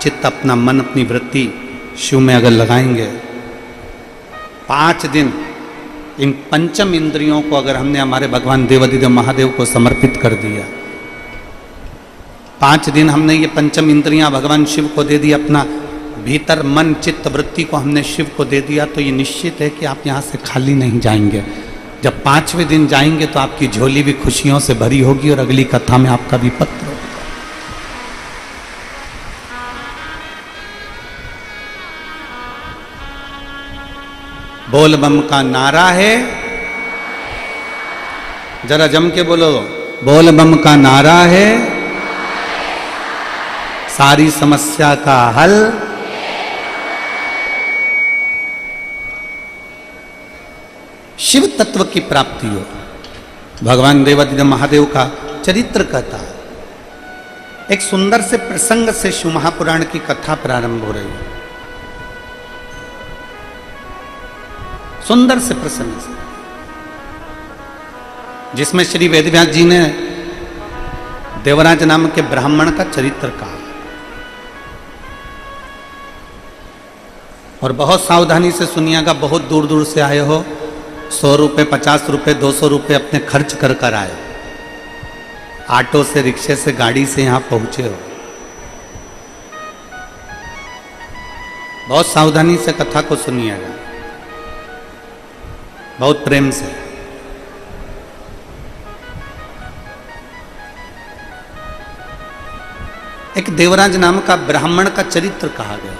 चित्त अपना मन अपनी वृत्ति शिव में अगर लगाएंगे 5 दिन इन पंचम इंद्रियों को अगर हमने हमारे भगवान देवाधिदेव महादेव को समर्पित कर दिया, 5 दिन हमने ये पंचम इंद्रियां भगवान शिव को दे दी, अपना भीतर मन चित्त वृत्ति को हमने शिव को दे दिया, तो ये निश्चित है कि आप यहाँ से खाली नहीं जाएंगे। जब 5वें दिन जाएंगे तो आपकी झोली भी खुशियों से भरी होगी और अगली कथा में आपका भी पत्र होगा। बोल बम का नारा है, जरा जम के बोलो, बोल बम का नारा है, सारी समस्या का हल, शिव तत्व की प्राप्ति हो। भगवान देवाधिदेव महादेव का चरित्र कथा, एक सुंदर से प्रसंग से शिव महापुराण की कथा प्रारंभ हो रही है। सुंदर से प्रसंग से, जिसमें श्री वेदव्यास जी ने देवराज नाम के ब्राह्मण का चरित्र कहा और बहुत सावधानी से सुनिएगा। बहुत दूर दूर से आए हो, 100 रुपये 50 रुपये 200 रुपये अपने खर्च कर कर आए, ऑटो से रिक्शे से गाड़ी से यहां पहुंचे हो। बहुत सावधानी से कथा को सुनिएगा, बहुत प्रेम से। एक देवराज नाम का ब्राह्मण का चरित्र कहा गया।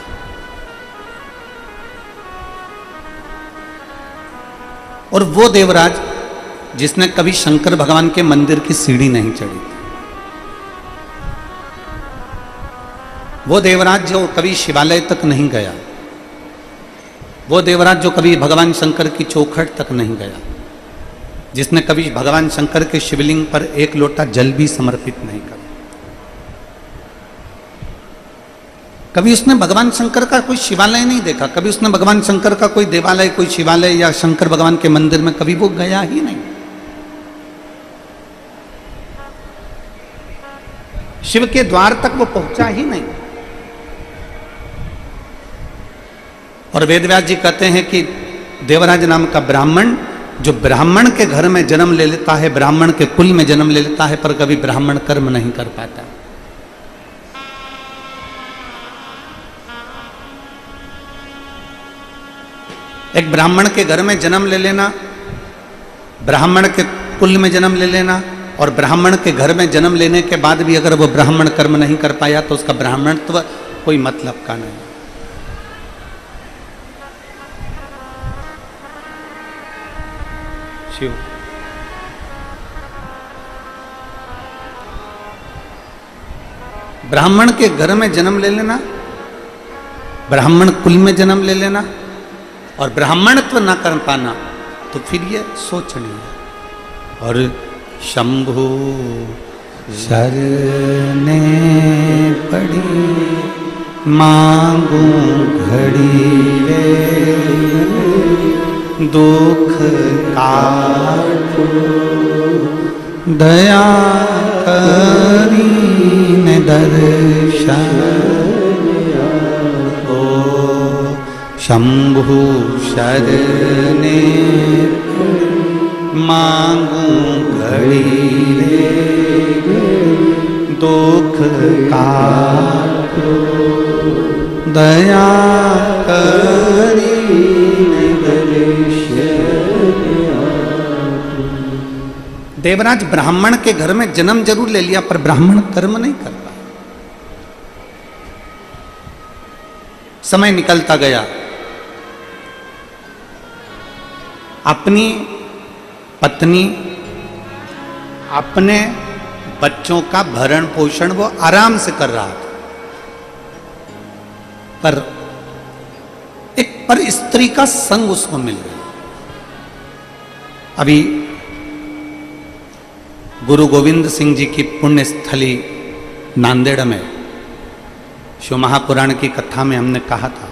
और वो देवराज जिसने कभी शंकर भगवान के मंदिर की सीढ़ी नहीं चढ़ी थी, वो देवराज जो कभी शिवालय तक नहीं गया, वो देवराज जो कभी भगवान शंकर की चौखट तक नहीं गया, जिसने कभी भगवान शंकर के शिवलिंग पर एक लोटा जल भी समर्पित नहीं करा, कभी उसने भगवान शंकर का कोई शिवालय नहीं देखा, कभी उसने भगवान शंकर का कोई देवालय, कोई शिवालय या शंकर भगवान के मंदिर में कभी वो गया ही नहीं। शिव के द्वार तक वो पहुंचा ही नहीं। और वेदव्यास जी कहते हैं कि देवराज नाम का ब्राह्मण, जो ब्राह्मण के घर में जन्म ले लेता है, ब्राह्मण के कुल में जन्म ले लेता है, पर कभी ब्राह्मण कर्म नहीं कर पाता। एक ब्राह्मण के घर में जन्म ले लेना, ब्राह्मण के कुल में जन्म ले लेना, और ब्राह्मण के घर में जन्म लेने के बाद भी अगर वो ब्राह्मण कर्म नहीं कर पाया तो उसका ब्राह्मणत्व कोई मतलब का नहीं। शिव ब्राह्मण के घर में जन्म ले लेना, ब्राह्मण कुल में जन्म ले लेना और ब्राह्मणत्व ना कर पाना, तो फिर ये सोचनीय। और शंभु शरणे पड़ी मांगू घड़ी रे, दुख काटो दया करीन दर्शन ओ, शंभु शरणे मांगू घड़ी रे, दुख काटो दया करीन दर्शन। देवराज ब्राह्मण के घर में जन्म जरूर ले लिया, पर ब्राह्मण कर्म नहीं कर पाया। समय निकलता गया, अपनी पत्नी, अपने बच्चों का भरण पोषण वो आराम से कर रहा था, पर एक पर स्त्री का संग उसको मिल गया। अभी गुरु गोविंद सिंह जी की पुण्य स्थली नांदेड़ में शिव महापुराण की कथा में हमने कहा था,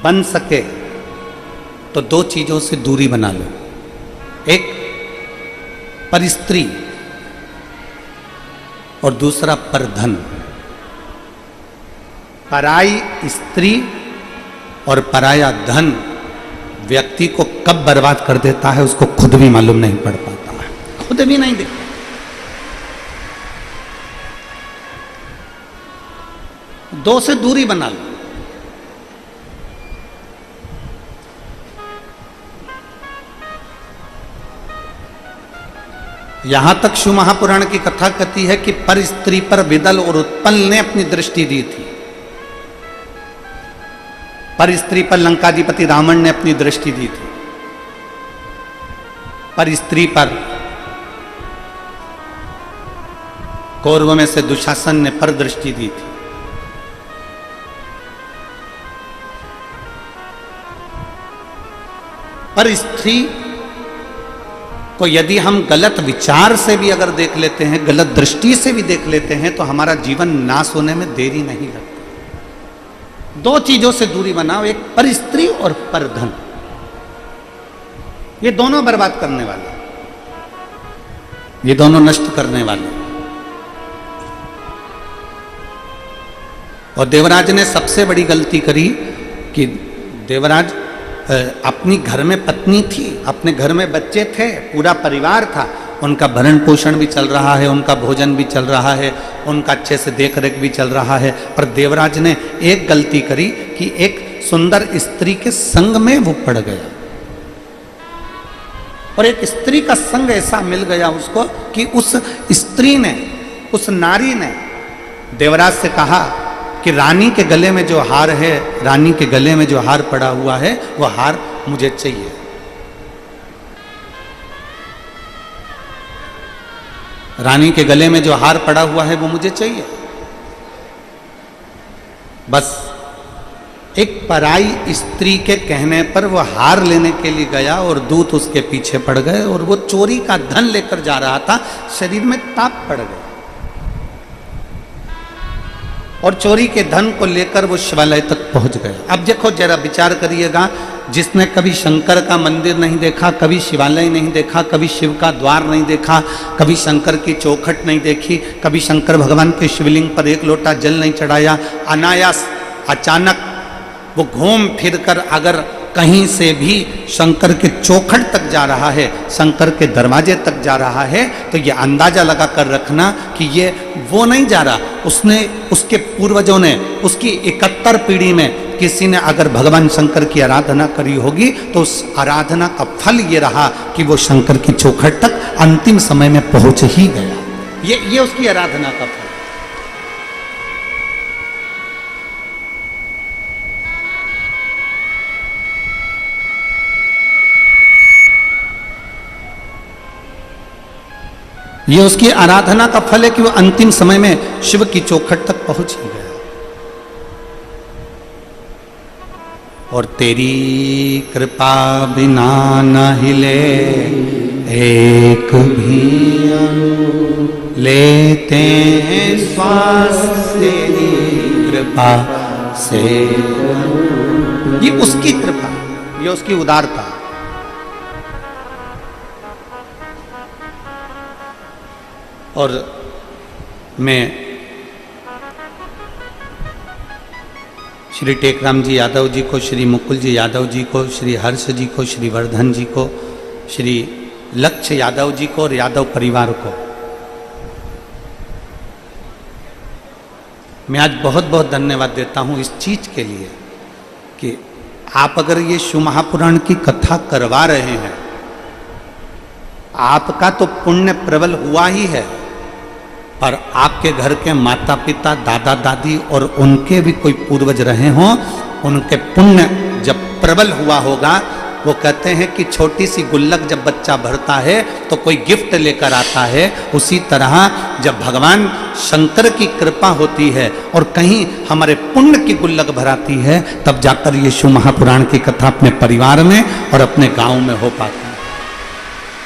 बन सके तो 2 चीजों से दूरी बना लो। एक पर स्त्री और दूसरा पर धन। पराई स्त्री और पराया धन व्यक्ति को कब बर्बाद कर देता है उसको खुद भी मालूम नहीं पड़ पाता है, खुद भी नहीं देखता। दो से दूरी बना लो। यहां तक शिव महापुराण की कथा कहती है कि पर स्त्री पर विदल और उत्पल ने अपनी दृष्टि दी थी। पर स्त्री पर लंकाधिपति रावण ने अपनी दृष्टि दी थी। पर स्त्री पर कौरव में से दुशासन ने पर दृष्टि दी थी। पर स्त्री को यदि हम गलत विचार से भी अगर देख लेते हैं, गलत दृष्टि से भी देख लेते हैं, तो हमारा जीवन नाश होने में देरी नहीं लगती। दो चीजों से दूरी बनाओ, एक पर स्त्री और पर धन। ये दोनों बर्बाद करने वाले, ये दोनों नष्ट करने वाले। और देवराज ने सबसे बड़ी गलती करी कि देवराज अपनी घर में पत्नी थी, अपने घर में बच्चे थे, पूरा परिवार था, उनका भरण पोषण भी चल रहा है, उनका भोजन भी चल रहा है, उनका अच्छे से देख रेख भी चल रहा है। पर देवराज ने एक गलती करी कि एक सुंदर स्त्री के संग में वो पड़ गया। और एक स्त्री का संग ऐसा मिल गया उसको कि उस स्त्री ने, उस नारी ने देवराज से कहा कि रानी के गले में जो हार है, रानी के गले में जो हार पड़ा हुआ है, वो हार मुझे चाहिए। रानी के गले में जो हार पड़ा हुआ है वो मुझे चाहिए। बस एक पराई स्त्री के कहने पर वो हार लेने के लिए गया और दूत उसके पीछे पड़ गए और वो चोरी का धन लेकर जा रहा था। शरीर में ताप पड़ गया और चोरी के धन को लेकर वो शिवालय तक पहुंच गया। अब देखो जरा विचार करिएगा, जिसने कभी शंकर का मंदिर नहीं देखा, कभी शिवालय नहीं देखा, कभी शिव का द्वार नहीं देखा, कभी शंकर की चौखट नहीं देखी, कभी शंकर भगवान के शिवलिंग पर एक लोटा जल नहीं चढ़ाया, अनायास अचानक वो घूम फिर कर अगर कहीं से भी शंकर के चौखट तक जा रहा है, शंकर के दरवाजे तक जा रहा है, तो ये अंदाजा लगा कर रखना कि ये वो नहीं जा रहा, उसने, उसके पूर्वजों ने, उसकी 71 पीढ़ी में किसी ने अगर भगवान शंकर की आराधना करी होगी तो उस आराधना का फल ये रहा कि वो शंकर की चौखट तक अंतिम समय में पहुंच ही गया। ये उसकी आराधना का फल। ये उसकी आराधना का फल है कि वो अंतिम समय में शिव की चौखट तक पहुंच ही गया। और तेरी कृपा बिना न हिले एक भी अणु, लेते हैं श्वास तेरी कृपा से। ये उसकी कृपा, ये उसकी उदारता। और मैं श्री टेकराम जी यादव जी को, श्री मुकुल जी यादव जी को, श्री हर्ष जी को, श्री वर्धन जी को, श्री लक्ष्य यादव जी को और यादव परिवार को मैं आज बहुत बहुत धन्यवाद देता हूँ इस चीज के लिए कि आप अगर ये शिव महापुराण की कथा करवा रहे हैं, आपका तो पुण्य प्रबल हुआ ही है, पर आपके घर के माता पिता, दादा दादी और उनके भी कोई पूर्वज रहे हों, उनके पुण्य जब प्रबल हुआ होगा। वो कहते हैं कि छोटी सी गुल्लक जब बच्चा भरता है तो कोई गिफ्ट लेकर आता है, उसी तरह जब भगवान शंकर की कृपा होती है और कहीं हमारे पुण्य की गुल्लक भराती है, तब जाकर ये शिव महापुराण की कथा अपने परिवार में और अपने गांव में हो पाती है।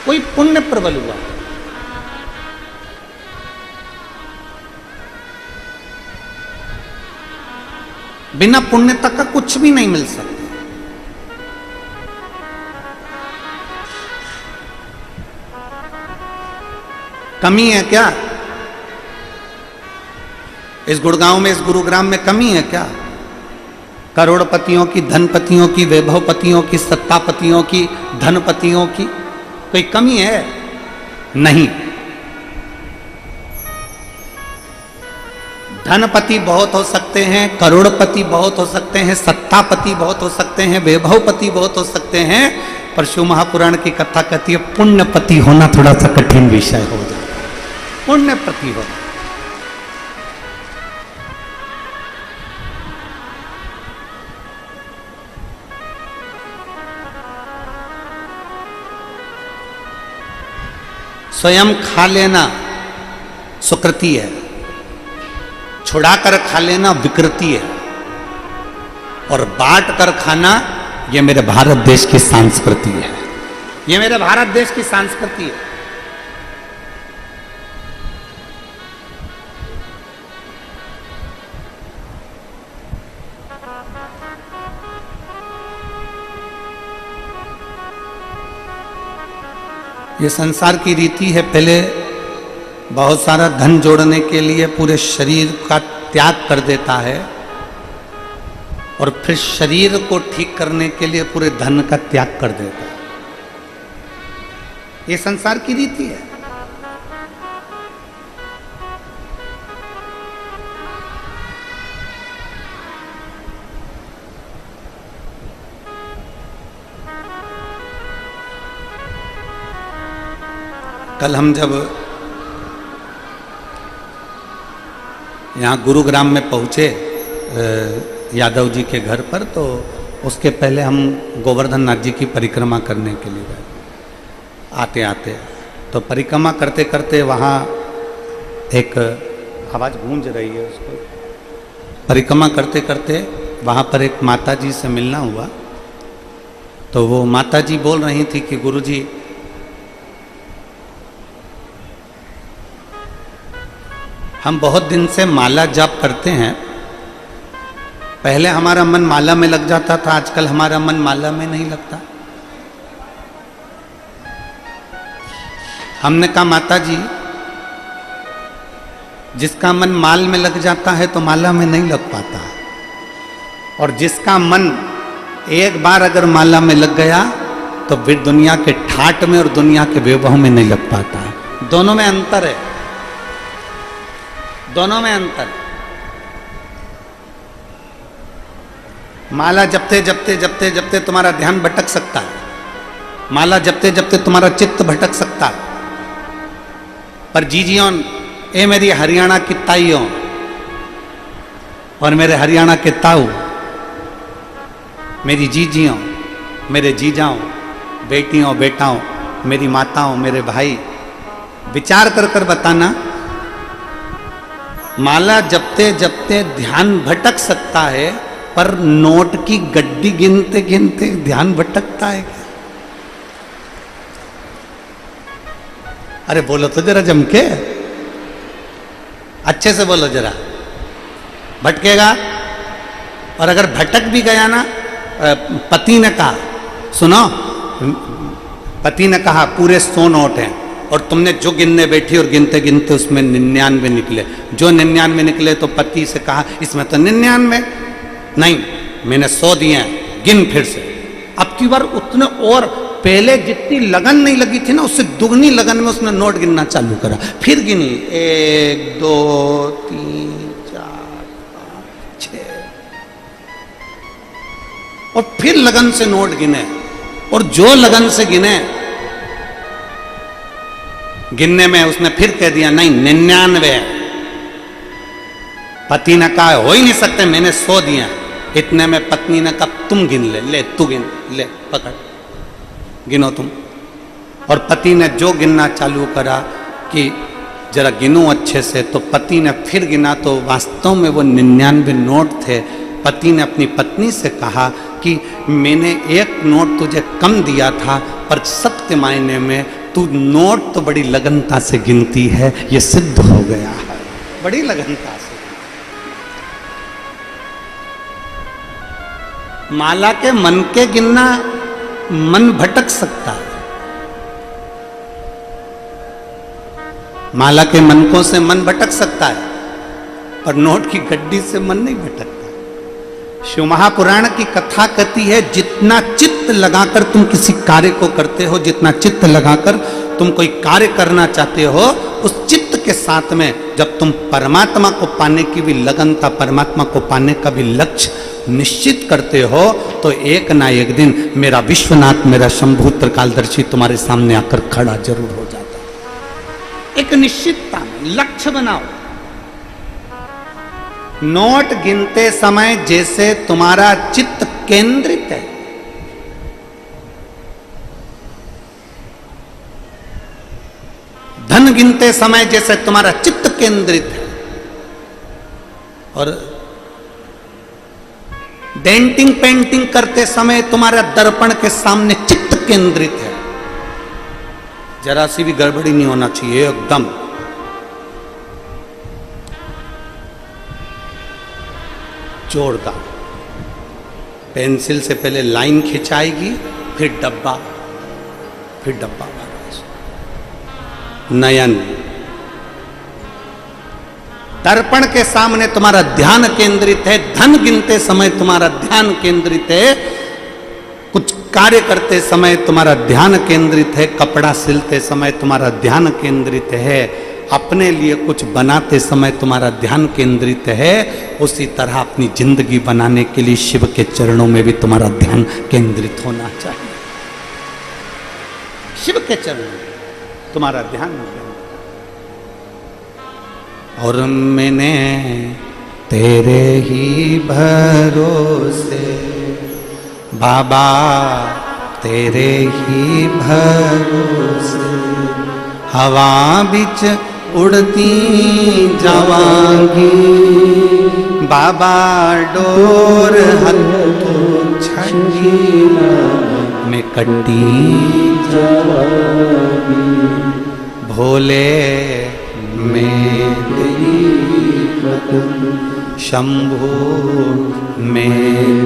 कोई पुण्य प्रबल हुआ। बिना पुण्यता का कुछ भी नहीं मिल सकता। कमी है क्या? इस गुड़गांव में, इस गुरुग्राम में कमी है क्या? करोड़पतियों की, धनपतियों की, वैभवपतियों की, सत्तापतियों की, धनपतियों की कोई कमी है? नहीं। धनपति बहुत हो सकते हैं, करोड़पति बहुत हो सकते हैं, सत्तापति बहुत हो सकते हैं, वैभवपति बहुत हो सकते हैं, पर शिव महापुराण की कथा कहती है पुण्यपति होना थोड़ा सा कठिन विषय हो जाता है। पुण्यपति होना, स्वयं खा लेना सुकृति है, छुड़ाकर खा लेना विकृति है, और बांट कर खाना ये मेरे भारत देश की संस्कृति है। ये मेरे भारत देश की संस्कृति है। ये संसार की रीति है, पहले बहुत सारा धन जोड़ने के लिए पूरे शरीर का त्याग कर देता है, और फिर शरीर को ठीक करने के लिए पूरे धन का त्याग कर देता है। ये संसार की रीति है। कल हम जब यहाँ गुरुग्राम में पहुँचे यादव जी के घर पर, तो उसके पहले हम गोवर्धन नाथ जी की परिक्रमा करने के लिए गए। आते आते तो परिक्रमा करते करते वहाँ एक आवाज़ गूंज रही है, उसको परिक्रमा करते करते वहाँ पर एक माता जी से मिलना हुआ। तो वो माता जी बोल रही थी कि गुरुजी, हम बहुत दिन से माला जाप करते हैं, पहले हमारा मन माला में लग जाता था, आजकल हमारा मन माला में नहीं लगता। हमने कहा माता जी, जिसका मन माल में लग जाता है तो माला में नहीं लग पाता, और जिसका मन एक बार अगर माला में लग गया तो फिर दुनिया के ठाट में और दुनिया के वैभव में नहीं लग पाता है। दोनों में अंतर है, दोनों में अंतर। माला जपते जपते जपते जपते तुम्हारा ध्यान भटक सकता है, माला जपते जपते तुम्हारा चित्त भटक सकता है, पर जीजियों, ए मेरी हरियाणा की ताइयों और मेरे हरियाणा के ताऊ, मेरी जीजियों, मेरे जीजाओं, बेटियों बेटाओं, मेरी माताओं, मेरे भाई, विचार कर कर बताना, माला जपते जपते ध्यान भटक सकता है, पर नोट की गड्डी गिनते गिनते ध्यान भटकता है क्या? अरे बोलो तो जरा जम के, अच्छे से बोलो जरा। भटकेगा। और अगर भटक भी गया ना, पति ने कहा, सुनो, पति ने कहा पूरे 100 नोट हैं, और तुमने जो गिनने बैठी और गिनते गिनते उसमें 99 निकले। जो 99 निकले तो पति से कहा इसमें तो 99 नहीं, मैंने 100 दिए हैं, गिन फिर से। अब की बार उतने, और पहले जितनी लगन नहीं लगी थी ना, उससे दुगनी लगन में उसने नोट गिनना चालू करा। फिर गिनी 1 2 3 4 5 6, और फिर लगन से नोट गिने, और जो लगन से गिने, गिनने में उसने फिर कह दिया नहीं 99। पति ने कहा हो ही नहीं सकते, मैंने 100 दिया। इतने में पत्नी ने कहा तुम गिन ले, ले तू गिन ले, पकड़ गिनो तुम। और पति ने जो गिनना चालू करा कि जरा गिनो अच्छे से, तो पति ने फिर गिना तो वास्तव में वो 99 नोट थे। पति ने अपनी पत्नी से कहा कि मैंने एक नोट तुझे कम दिया था, पर सत्य मायने में तू नोट तो बड़ी लगनता से गिनती है, ये सिद्ध हो गया है, बड़ी लगनता से। माला के मन के गिनना, मन भटक सकता है। माला के मनकों से मन भटक सकता है, पर नोट की गड्डी से मन नहीं भटकता। शिव महापुराण की कथा कहती है, जितना चित्त लगाकर तुम किसी कार्य को करते हो, जितना चित्त लगाकर तुम कोई कार्य करना चाहते हो, उस चित्त के साथ में जब तुम परमात्मा को पाने की भी लगनता, परमात्मा को पाने का भी लक्ष्य निश्चित करते हो, तो एक ना एक दिन मेरा विश्वनाथ, मेरा शंभु त्रिकालदर्शी तुम्हारे सामने आकर खड़ा जरूर हो जाता है। एक निश्चितता में लक्ष्य बनाओ। नोट गिनते समय जैसे तुम्हारा चित्त केंद्रित है, धन गिनते समय जैसे तुम्हारा चित्त केंद्रित है, और डेंटिंग पेंटिंग करते समय तुम्हारा दर्पण के सामने चित्त केंद्रित है, जरा सी भी गड़बड़ी नहीं होना चाहिए, एकदम जोरदार। पेंसिल से पहले लाइन खिंचाएगी, फिर डब्बा, फिर डब्बा, नयन। दर्पण के सामने तुम्हारा ध्यान केंद्रित है, धन गिनते समय तुम्हारा ध्यान केंद्रित है, कुछ कार्य करते समय तुम्हारा ध्यान केंद्रित है, कपड़ा सिलते समय तुम्हारा ध्यान केंद्रित है, अपने लिए कुछ बनाते समय तुम्हारा ध्यान केंद्रित है। उसी तरह अपनी जिंदगी बनाने के लिए शिव के चरणों में भी तुम्हारा ध्यान केंद्रित होना चाहिए। शिव के चरणों में तुम्हारा ध्यान केंद्रित। और मैंने तेरे ही भरोसे बाबा, तेरे ही भरोसे हवा बिच उड़ती जावांगी, बाबा डोर हथों छड़ी में कटी जावांगी, भोले में तेरी कदम, शंभू में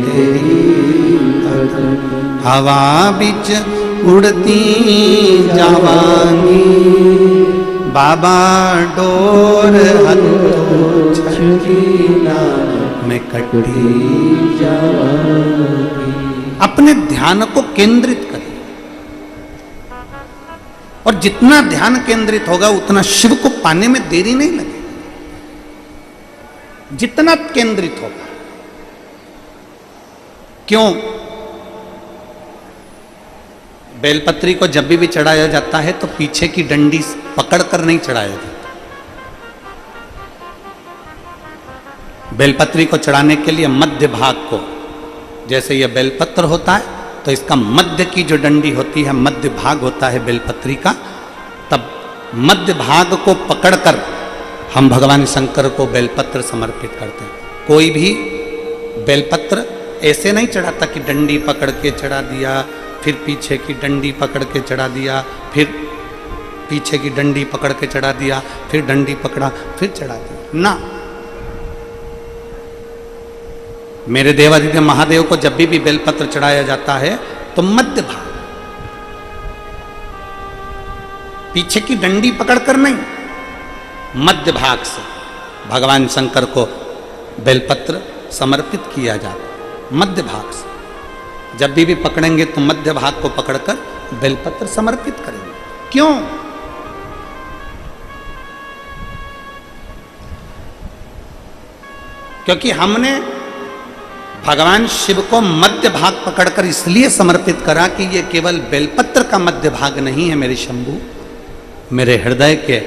तेरी कदम, हवा बिच उड़ती जावांगी, बाबा डोर हथों छड़ीना में कटी जावांगी। अपने ध्यान को केंद्रित करें, और जितना ध्यान केंद्रित होगा उतना शिव को पाने में देरी नहीं लगेगी। जितना केंद्रित होगा, क्यों? बेलपत्री को जब भी चढ़ाया जाता है तो पीछे की डंडी पकड़कर नहीं चढ़ाया जाता। बेलपत्री को चढ़ाने के लिए मध्य भाग को, जैसे यह बेलपत्र होता है तो इसका मध्य की जो डंडी होती है, मध्य भाग होता है बेलपत्री का, तब मध्य भाग को पकड़कर हम भगवान शंकर को बेलपत्र समर्पित करते हैं। कोई भी बेलपत्र ऐसे नहीं चढ़ाता कि डंडी पकड़ के चढ़ा दिया, फिर पीछे की डंडी पकड़ के चढ़ा दिया, फिर पीछे की डंडी पकड़ के चढ़ा दिया, फिर डंडी पकड़ा, फिर चढ़ा दिया ना। मेरे देवादिदेव महादेव को जब भी बेलपत्र चढ़ाया जाता है तो मध्य भाग, पीछे की डंडी पकड़कर नहीं, मध्य भाग से भगवान शंकर को बेलपत्र समर्पित किया जाता। मध्य भाग से जब भी पकड़ेंगे तो मध्य भाग को पकड़कर बेलपत्र समर्पित करेंगे। क्यों? क्योंकि हमने भगवान शिव को मध्य भाग पकड़कर इसलिए समर्पित करा कि ये केवल बेलपत्र का मध्य भाग नहीं है मेरे शंभू, मेरे हृदय के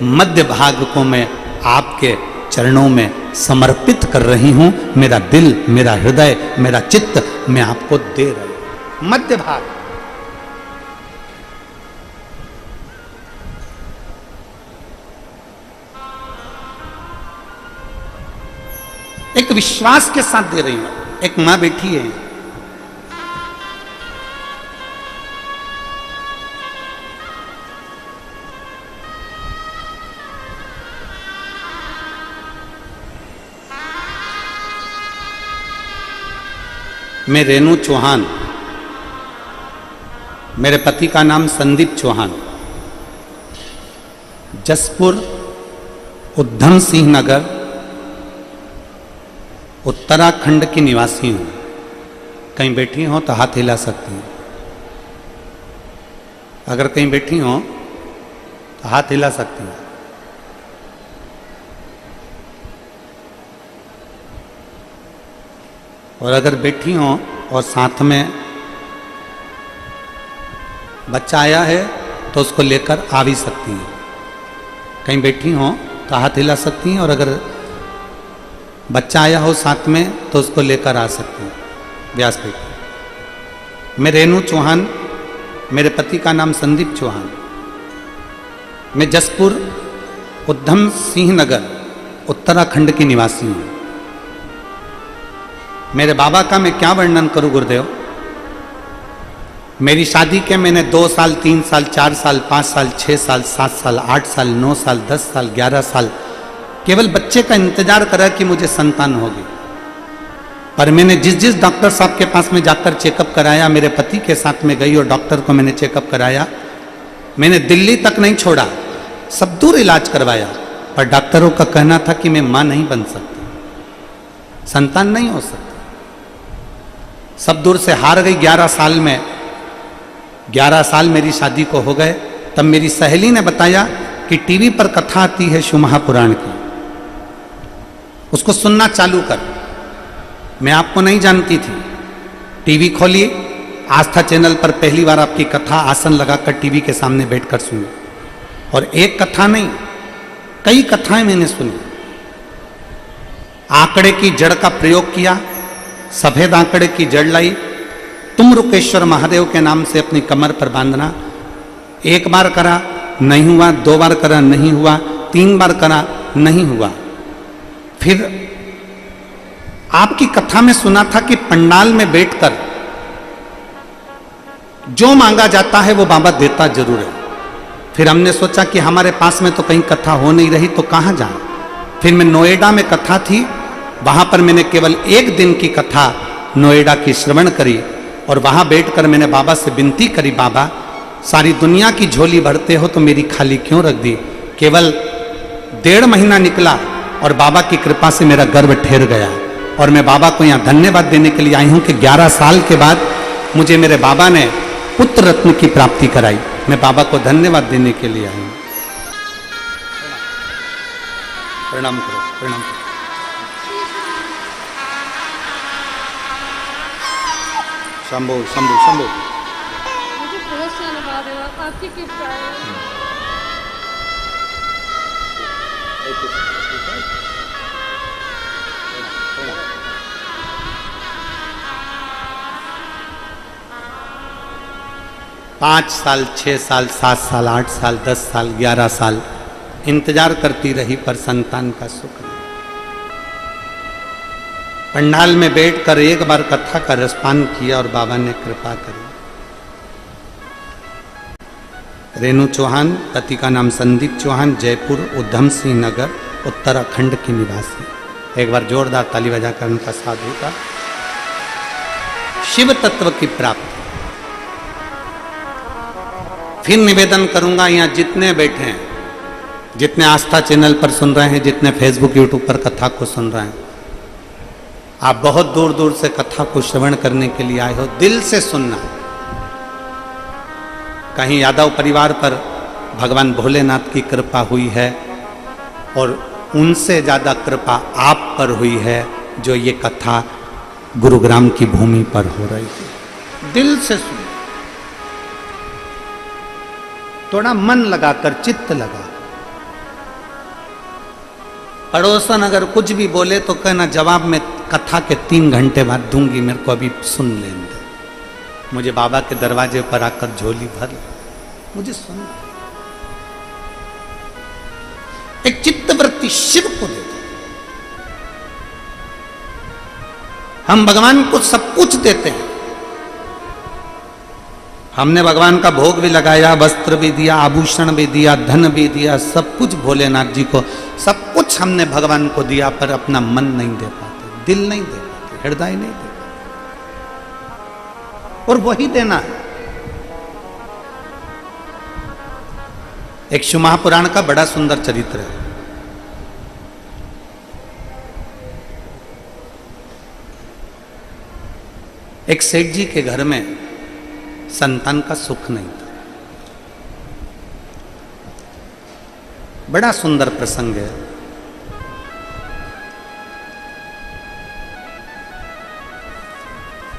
मध्य भाग को मैं आपके चरणों में समर्पित कर रही हूं। मेरा दिल, मेरा हृदय, मेरा चित्त मैं आपको दे रही हूं। मध्य भाग। एक विश्वास के साथ दे रही हूं। एक मां बैठी है, मैं रेणु चौहान, मेरे पति का नाम संदीप चौहान, जसपुर उधम सिंह नगर उत्तराखंड की निवासी हूं। कहीं बैठी हो तो हाथ हिला सकती हैं। अगर कहीं बैठी हो तो हाथ हिला सकती हैं। और अगर बैठी हो और साथ में बच्चा आया है तो उसको लेकर आ भी सकती हैं। कहीं बैठी हो तो हाथ हिला सकती हैं, और अगर बच्चा आया हो साथ में तो उसको लेकर आ सकती हैं। व्यासपीठ। मैं रेणु चौहान, मेरे पति का नाम संदीप चौहान। मैं जसपुर उधम सिंह नगर उत्तराखंड की निवासी हूँ। मेरे बाबा का मैं क्या वर्णन करूं गुरुदेव। मेरी शादी के मैंने 2 साल, 3 साल, 4 साल, 5 साल, 6 साल, 7 साल, 8 साल, 9 साल, 10 साल, 11 साल केवल बच्चे का इंतजार करा कि मुझे संतान होगी। पर मैंने जिस डॉक्टर साहब के पास में जाकर चेकअप कराया, मेरे पति के साथ में गई और डॉक्टर को मैंने चेकअप कराया। मैंने दिल्ली तक नहीं छोड़ा, सब दूर इलाज करवाया, पर डॉक्टरों का कहना था कि मैं मां नहीं बन सकती, संतान नहीं हो सकती। सब दूर से हार गई। 11 साल में 11 साल मेरी शादी को हो गए। तब मेरी सहेली ने बताया कि टीवी पर कथा आती है शिव महापुराण की, उसको सुनना चालू कर। मैं आपको नहीं जानती थी। टीवी खोली, आस्था चैनल पर पहली बार आपकी कथा आसन लगाकर टीवी के सामने बैठकर सुनी। और एक कथा नहीं, कई कथाएं मैंने सुनी। आंकड़े की जड़ का प्रयोग किया, सफेद आंकड़े की जड़ लाई, तुम रुकेश्वर महादेव के नाम से अपनी कमर पर बांधना। 1 बार करा नहीं हुआ, 2 बार करा नहीं हुआ, 3 बार करा नहीं हुआ। फिर आपकी कथा में सुना था कि पंडाल में बैठकर जो मांगा जाता है वो बाबा देता जरूर है। फिर हमने सोचा कि हमारे पास में तो कहीं कथा हो नहीं रही तो कहां जाएं। फिर मैं नोएडा में कथा थी, वहां पर मैंने केवल 1 दिन की कथा नोएडा की श्रवण करी। और वहां बैठकर मैंने बाबा से विनती करी, बाबा सारी दुनिया की झोली भरते हो तो मेरी खाली क्यों रख दी। केवल 1.5 महीना निकला और बाबा की कृपा से मेरा गर्भ ठहर गया। और मैं बाबा को यहाँ धन्यवाद देने के लिए आई हूँ कि 11 साल के बाद मुझे मेरे बाबा ने पुत्र रत्न की प्राप्ति कराई। मैं बाबा को धन्यवाद देने के लिए आई हूँ। प्रणाम करो, प्रणाम करो। शंभो शंभो शंभो। मुझे बहुत से अनुभव है, आपकी कृपा है। पाँच साल, 6 साल, 7 साल, 8 साल, 10 साल, 11 साल इंतजार करती रही, पर संतान का सुख नहीं। पंडाल में बैठकर 1 बार कथा का रसपान किया और बाबा ने कृपा करी। रेणु चौहान, पति का नाम संदीप चौहान, जयपुर उधम सिंह नगर उत्तराखंड की निवासी। एक बार जोरदार ताली बजाकर उनका साधु का। शिव तत्व की प्राप्ति। फिर निवेदन करूंगा, यहाँ जितने बैठे हैं, जितने आस्था चैनल पर सुन रहे हैं, जितने फेसबुक यूट्यूब पर कथा को सुन रहे हैं, आप बहुत दूर दूर से कथा को श्रवण करने के लिए आए हो। दिल से सुनना। कहीं यादव परिवार पर भगवान भोलेनाथ की कृपा हुई है और उनसे ज्यादा कृपा आप पर हुई है, जो ये कथा गुरुग्राम की भूमि पर हो रही है। दिल से सुनो, थोड़ा मन लगाकर, चित्त लगा। पड़ोसन अगर कुछ भी बोले तो कहना जवाब में कथा के 3 घंटे बाद दूंगी, मेरे को अभी सुन लेने दे। मुझे बाबा के दरवाजे पर आकर झोली भर, मुझे सुन। एक चित्तवृत्ति शिव को दे दो। हम भगवान को सब कुछ देते हैं। हमने भगवान का भोग भी लगाया, वस्त्र भी दिया, आभूषण भी दिया, धन भी दिया, सब कुछ भोलेनाथ जी को, सब कुछ हमने भगवान को दिया, पर अपना मन नहीं दे पाते, दिल नहीं दे पाते, हृदय नहीं दे पाते। और वही देना है। एक शिव महापुराण का बड़ा सुंदर चरित्र है। एक सेठ जी के घर में संतान का सुख नहीं था। बड़ा सुंदर प्रसंग है।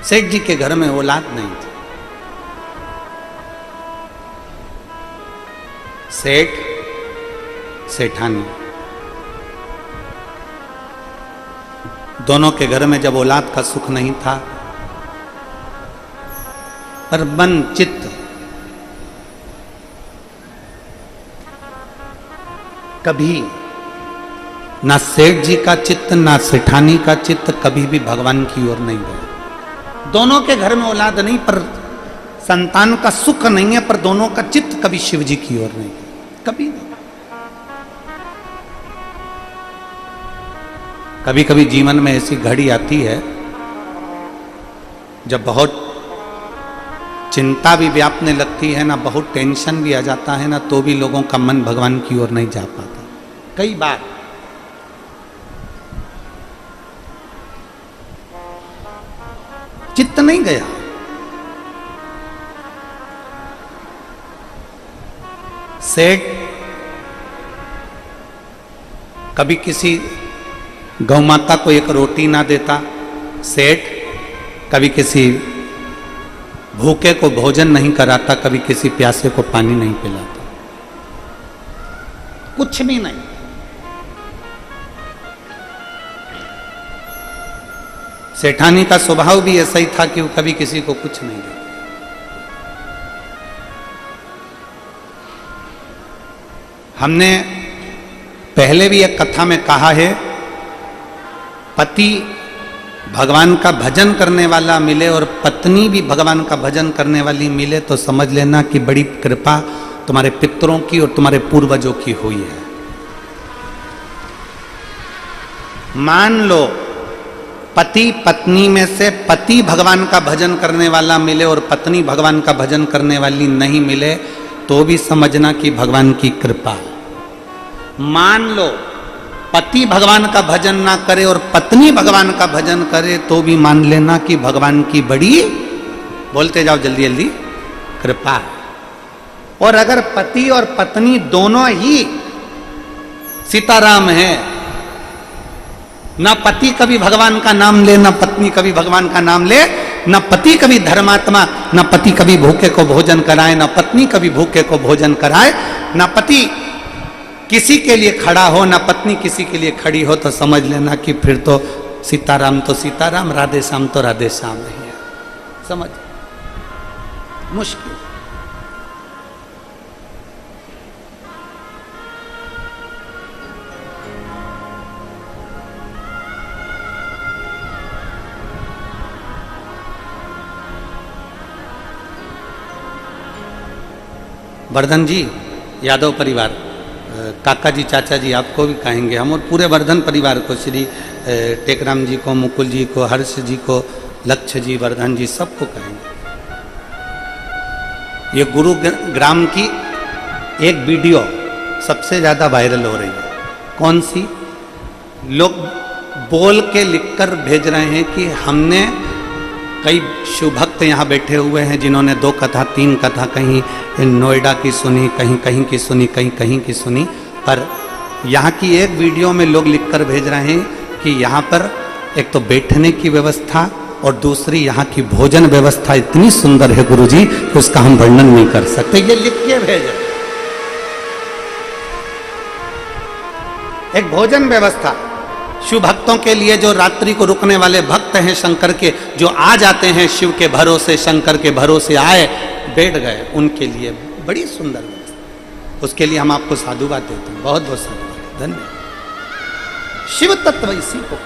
सेठ जी के घर में औलाद नहीं थी। सेठ सेठानी दोनों के घर में जब औलाद का सुख नहीं था, पर मन चित्त कभी ना सेठ जी का चित्त ना सेठानी का चित्त कभी भी भगवान की ओर नहीं गया। दोनों के घर में औलाद नहीं, पर संतान का सुख नहीं है, पर दोनों का चित्त कभी शिव जी की ओर नहीं गया, कभी नहीं। कभी कभी जीवन में ऐसी घड़ी आती है जब बहुत चिंता भी व्यापने लगती है ना, बहुत टेंशन भी आ जाता है ना, तो भी लोगों का मन भगवान की ओर नहीं जा पाता। कई बार चित्त नहीं गया। सेठ कभी किसी गौ माता को एक रोटी ना देता, सेठ कभी किसी भूखे को भोजन नहीं कराता, कभी किसी प्यासे को पानी नहीं पिलाता, कुछ भी नहीं। सेठानी का स्वभाव भी ऐसा ही था कि वो कभी किसी को कुछ नहीं देता। हमने पहले भी एक कथा में कहा है, पति भगवान का भजन करने वाला मिले और पत्नी भी भगवान का भजन करने वाली मिले तो समझ लेना कि बड़ी कृपा तुम्हारे पितरों की और तुम्हारे पूर्वजों की हुई है। मान लो पति पत्नी में से पति भगवान का भजन करने वाला मिले और पत्नी भगवान का भजन करने वाली नहीं मिले तो भी समझना कि भगवान की कृपा। मान लो पति भगवान का भजन ना करे और पत्नी भगवान का भजन करे तो भी मान लेना कि भगवान की बड़ी, बोलते जाओ जल्दी जल्दी, कृपा है। और अगर पति और पत्नी दोनों ही सीताराम है, ना पति कभी भगवान का नाम ले, ना पत्नी कभी भगवान का नाम ले, ना पति कभी धर्मात्मा, ना पति कभी भूखे को भोजन कराए, ना पत्नी कभी भूखे को भोजन कराए, ना पति किसी के लिए खड़ा हो, ना पत्नी किसी के लिए खड़ी हो, तो समझ लेना कि फिर तो सीताराम, राधे श्याम तो राधे श्याम नहीं है। समझ मुश्किल। वर्धन जी, यादव परिवार, काका जी, चाचा जी, आपको भी कहेंगे हम, और पूरे वर्धन परिवार को, श्री टेकराम जी को, मुकुल जी को, हर्ष जी को, लक्ष्य जी, वर्धन जी, सबको कहेंगे। ये गुरुग्राम की एक वीडियो सबसे ज़्यादा वायरल हो रही है। कौन सी? लोग बोल के लिखकर भेज रहे हैं कि हमने, कई शिव भक्त यहाँ बैठे हुए हैं जिन्होंने 2 कथा 3 कथा, कहीं नोएडा की सुनी, कहीं कहीं की सुनी, कहीं कहीं की सुनी, पर यहाँ की एक वीडियो में लोग लिखकर भेज रहे हैं कि यहाँ पर एक तो बैठने की व्यवस्था और दूसरी यहाँ की भोजन व्यवस्था इतनी सुंदर है गुरुजी कि उसका हम वर्णन नहीं कर सकते। ये लिख के भेज रहे। एक भोजन व्यवस्था शिव भक्तों के लिए, जो रात्रि को रुकने वाले भक्त हैं शंकर के, जो आ जाते हैं शिव के भरोसे, शंकर के भरोसे आए, बैठ गए, उनके लिए बड़ी सुंदर व्यवस्था। उसके लिए हम आपको साधुवाद देते हैं, बहुत बहुत साधुवाद, धन्यवाद। शिव तत्व इसी को,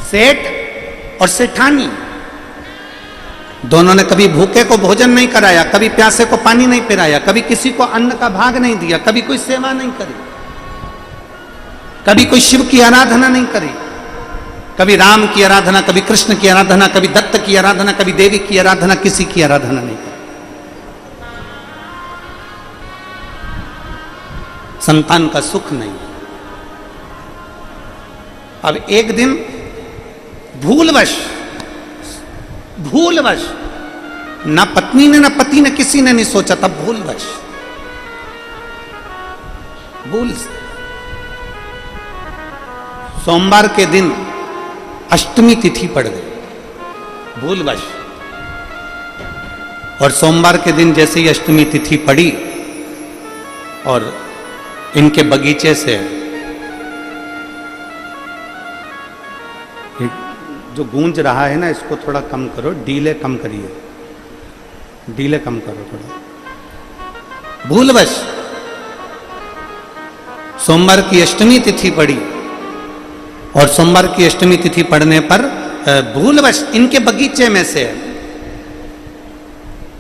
सेठ और सेठानी दोनों ने कभी भूखे को भोजन नहीं कराया, कभी प्यासे को पानी नहीं पिलाया, कभी किसी को अन्न का भाग नहीं दिया, कभी कोई सेवा नहीं करी, कभी कोई शिव की आराधना नहीं करी, कभी राम की आराधना, कभी कृष्ण की आराधना, कभी दत्त की आराधना, कभी देवी की आराधना, किसी की आराधना नहीं करी। संतान का सुख नहीं। अब एक दिन भूलवश भूलवश, ना पत्नी ने ना पति ने किसी ने नहीं सोचा था, भूलवश, भूल से। सोमवार के दिन अष्टमी तिथि पड़ गई, भूलवश। और सोमवार के दिन जैसे ही अष्टमी तिथि पड़ी और इनके बगीचे से जो गूंज रहा है ना, इसको थोड़ा कम करो, डीले कम करिए, डीले कम करो थोड़ा। भूलवश सोमवार की अष्टमी तिथि पड़ी और सोमवार की अष्टमी तिथि पड़ने पर भूलवश इनके बगीचे में से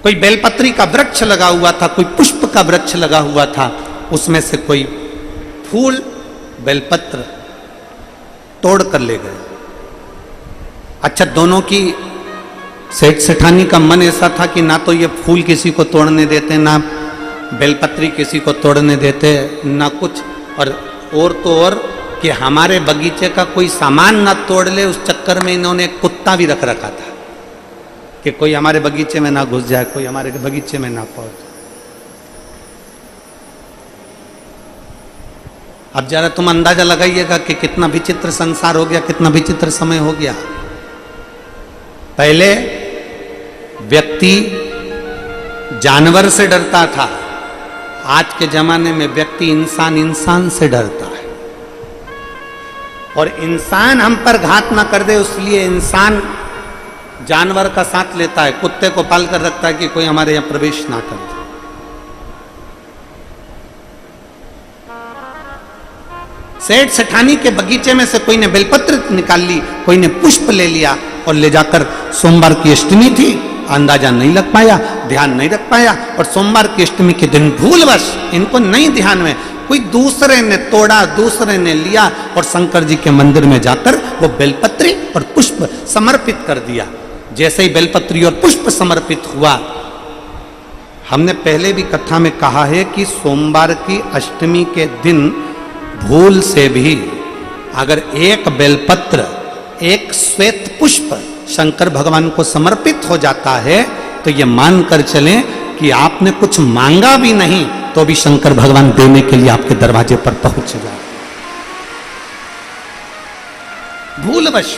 कोई बेलपत्री का वृक्ष लगा हुआ था, कोई पुष्प का वृक्ष लगा हुआ था, उसमें से कोई फूल बेलपत्र तोड़ कर ले गए। अच्छा, दोनों की सेठ सेठानी का मन ऐसा था कि ना तो ये फूल किसी को तोड़ने देते, ना बेलपत्री किसी को तोड़ने देते, ना कुछ, और तो और कि हमारे बगीचे का कोई सामान ना तोड़ ले, उस चक्कर में इन्होंने एक कुत्ता भी रख रखा था कि कोई हमारे बगीचे में ना घुस जाए, कोई हमारे बगीचे में ना पहुंच। अब जरा तुम अंदाजा लगाइएगा कि कितना विचित्र संसार हो गया, कितना विचित्र समय हो गया। पहले व्यक्ति जानवर से डरता था, आज के जमाने में व्यक्ति इंसान से डरता है। और इंसान हम पर घात ना कर दे, इसलिए इंसान जानवर का साथ लेता है, कुत्ते को पाल कर रखता है कि कोई हमारे यहां प्रवेश ना करे। सेठ सेठानी के बगीचे में से कोई ने बेलपत्र निकाल ली, कोई ने पुष्प ले लिया और ले जाकर, सोमवार की अष्टमी थी, अंदाजा नहीं लग पाया, ध्यान नहीं रख पाया, और सोमवार की अष्टमी के दिन भूलवश, इनको नहीं ध्यान में, कोई दूसरे ने तोड़ा, दूसरे ने लिया और शंकर जी के मंदिर में जाकर वो बेलपत्री और पुष्प समर्पित कर दिया। जैसे ही बेलपत्री और पुष्प समर्पित हुआ, हमने पहले भी कथा में कहा है कि सोमवार की अष्टमी के दिन भूल से भी अगर एक बेलपत्र, एक श्वेत पुष्प शंकर भगवान को समर्पित हो जाता है, तो ये मानकर चलें कि आपने कुछ मांगा भी नहीं तो भी शंकर भगवान देने के लिए आपके दरवाजे पर पहुंच जाए। भूलवश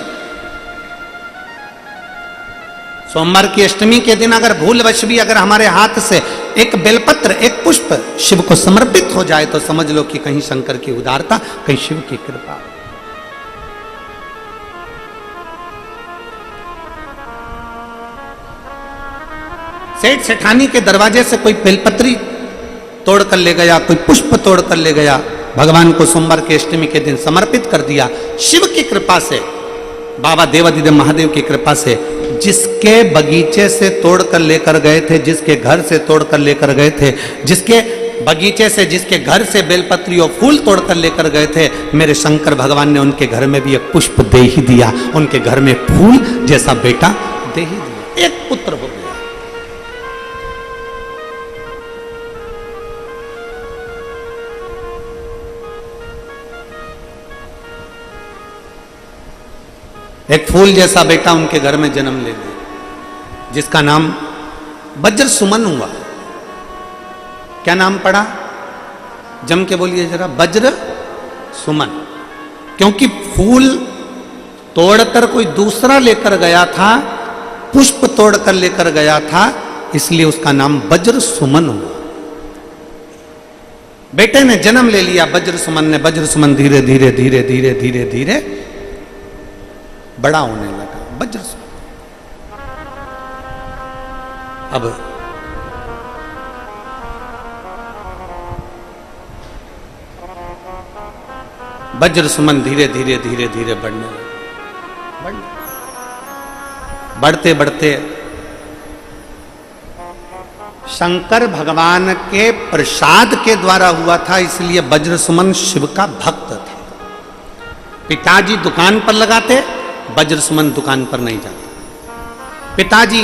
सोमवार की अष्टमी के दिन अगर भूलवश भी अगर हमारे हाथ से एक बेलपत्र, एक पुष्प शिव को समर्पित हो जाए, तो समझ लो कि कहीं शंकर की उदारता, कहीं शिव की कृपा। सेठ सेठानी के दरवाजे से कोई बेलपत्री तोड़ कर ले गया, कोई पुष्प तोड़ कर ले गया, भगवान को सोमवार की अष्टमी के दिन समर्पित कर दिया। शिव की कृपा से, बाबा देवादिदेव महादेव की कृपा से, जिसके बगीचे से तोड़ कर लेकर गए थे, जिसके घर से तोड़ कर लेकर गए थे, जिसके बगीचे से, जिसके घर से बेलपत्री और फूल तोड़ कर लेकर गए थे, मेरे शंकर भगवान ने उनके घर में भी एक पुष्प दे ही दिया, उनके घर में फूल जैसा बेटा दे ही दिया, एक पुत्र हो गया। एक फूल जैसा बेटा उनके घर में जन्म ले लिया, जिसका नाम वज्र सुमन हुआ। क्या नाम पड़ा? जम के बोलिए जरा, वज्र सुमन। क्योंकि फूल तोड़कर कोई दूसरा लेकर गया था, पुष्प तोड़कर लेकर गया था, इसलिए उसका नाम वज्र सुमन हुआ। बेटे ने जन्म ले लिया वज्र सुमन ने। वज्र सुमन धीरे धीरे धीरे धीरे धीरे धीरे बड़ा होने लगा। वज्र सुमन अब वज्र सुमन धीरे धीरे धीरे धीरे बढ़ने लगा। बढ़ते बढ़ते शंकर भगवान के प्रसाद के द्वारा हुआ था, इसलिए वज्र सुमन शिव का भक्त था। पिताजी दुकान पर लगाते, वज्र सुमन दुकान पर नहीं जाते। पिताजी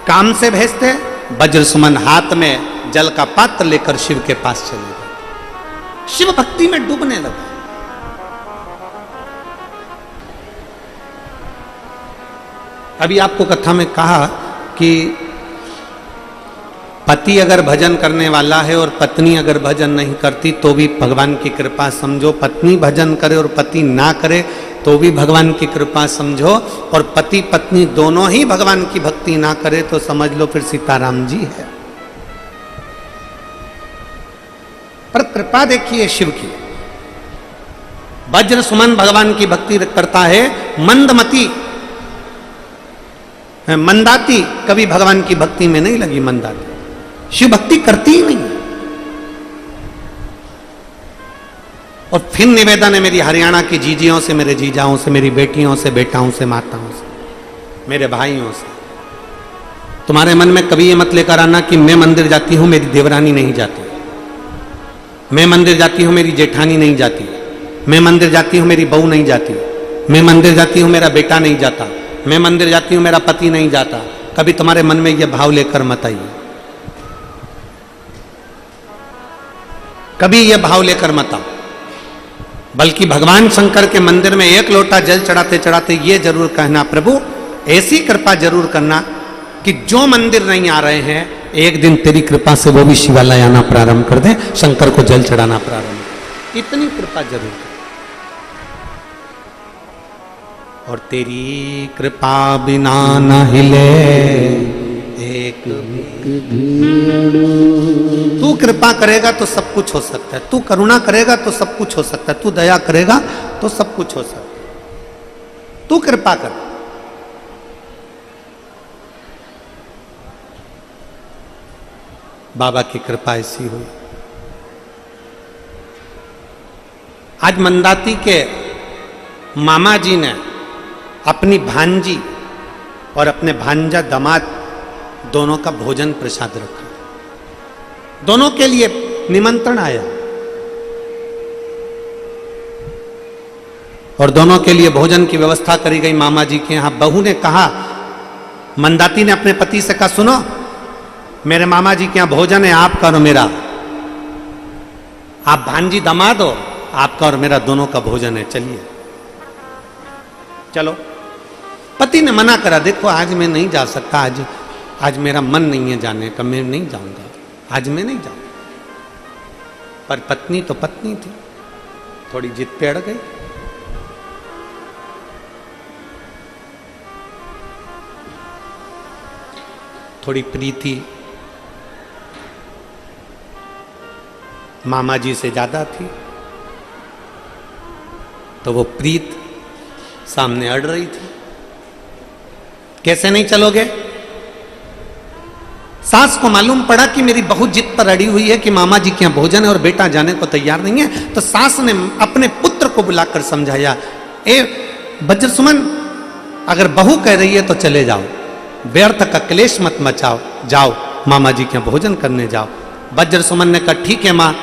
काम से भेजते, वज्र सुमन हाथ में जल का पात्र लेकर शिव के पास चले गए। शिव भक्ति में डूबने लगा। अभी आपको कथा में कहा कि पति अगर भजन करने वाला है और पत्नी अगर भजन नहीं करती तो भी भगवान की कृपा समझो, पत्नी भजन करे और पति ना करे तो भी भगवान की कृपा समझो, और पति पत्नी दोनों ही भगवान की भक्ति ना करे तो समझ लो फिर सीताराम जी है। पर कृपा देखिए शिव की। वज्र सुमन भगवान की भक्ति करता है, मंदमती मंदाती कभी भगवान की भक्ति में नहीं लगी। मंदाती शिव भक्ति करती ही नहीं। और फिर निवेदन है मेरी हरियाणा की जीजियों से, मेरे जीजाओं से, मेरी बेटियों से, बेटाओं से, माताओं से, मेरे भाइयों से, तुम्हारे मन में कभी ये मत लेकर आना कि मैं मंदिर जाती हूं मेरी देवरानी नहीं जाती, मैं मंदिर जाती हूं मेरी जेठानी नहीं जाती, मैं मंदिर जाती हूं मेरी बहू नहीं जाती, मैं मंदिर जाती हूं मेरा बेटा नहीं जाता, मैं मंदिर जाती हूं मेरा पति नहीं जाता। कभी तुम्हारे मन में यह भाव लेकर मत आइए, कभी यह भाव लेकर मत आओ। बल्कि भगवान शंकर के मंदिर में एक लोटा जल चढ़ाते चढ़ाते ये जरूर कहना, प्रभु ऐसी कृपा जरूर करना कि जो मंदिर नहीं आ रहे हैं एक दिन तेरी कृपा से वो भी शिवालय आना प्रारंभ कर दे, शंकर को जल चढ़ाना प्रारंभ कर, इतनी कृपा जरूर कर। और तेरी कृपा बिना न हिले एक तू कृपा करेगा तो सब कुछ हो सकता है, तू करुणा करेगा तो सब कुछ हो सकता है, तू दया करेगा तो सब कुछ हो सकता है, तू कृपा कर। बाबा की कृपा ऐसी हुई। आज मंदाती के मामा जी ने अपनी भांजी और अपने भांजा दामाद दोनों का भोजन प्रसाद रखा, दोनों के लिए निमंत्रण आया और दोनों के लिए भोजन की व्यवस्था करी गई मामा जी के यहां। बहू ने कहा, मंदाती ने अपने पति से कहा, सुनो मेरे मामा जी के यहां भोजन है, आपका और मेरा, आप भांजी दामाद हो, आपका और मेरा दोनों का भोजन है, चलिए चलो। पति ने मना करा, देखो आज मैं नहीं जा सकता, आज मेरा मन नहीं है जाने का, मैं नहीं जाऊंगा, आज मैं नहीं जाऊंगा। पर पत्नी तो पत्नी थी, थोड़ी जिद पे अड़ गई। थोड़ी प्रीति मामा जी से ज्यादा थी, तो वो प्रीत सामने अड़ रही थी। कैसे नहीं चलोगे? सास को मालूम पड़ा कि मेरी बहू जिद पर अड़ी हुई है कि मामा जी के यहाँ भोजन है और बेटा जाने को तैयार नहीं है, तो सास ने अपने पुत्र को बुलाकर समझाया, ए वज्र सुमन, अगर बहू कह रही है तो चले जाओ, व्यर्थ का क्लेश मत मचाओ, जाओ मामा जी के यहाँ भोजन करने जाओ। वज्र सुमन ने कहा, ठीक है माँ,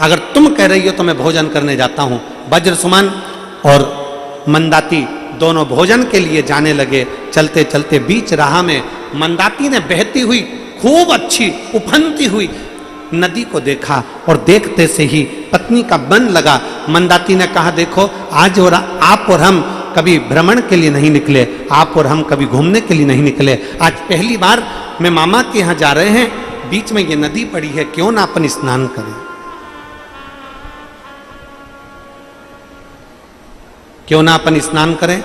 अगर तुम कह रही हो तो मैं भोजन करने जाता हूं। वज्र सुमन और मंदाती दोनों भोजन के लिए जाने लगे। चलते चलते बीच राह में मंदाती ने बहती हुई खूब अच्छी उफनती हुई नदी को देखा और देखते से ही पत्नी का मन लगा। मंदाती ने कहा, देखो आज और आप और हम कभी भ्रमण के लिए नहीं निकले, आप और हम कभी घूमने के लिए नहीं निकले, आज पहली बार मैं मामा के यहाँ जा रहे हैं, बीच में ये नदी पड़ी है, क्यों ना अपन स्नान करें, क्यों ना अपन स्नान करें।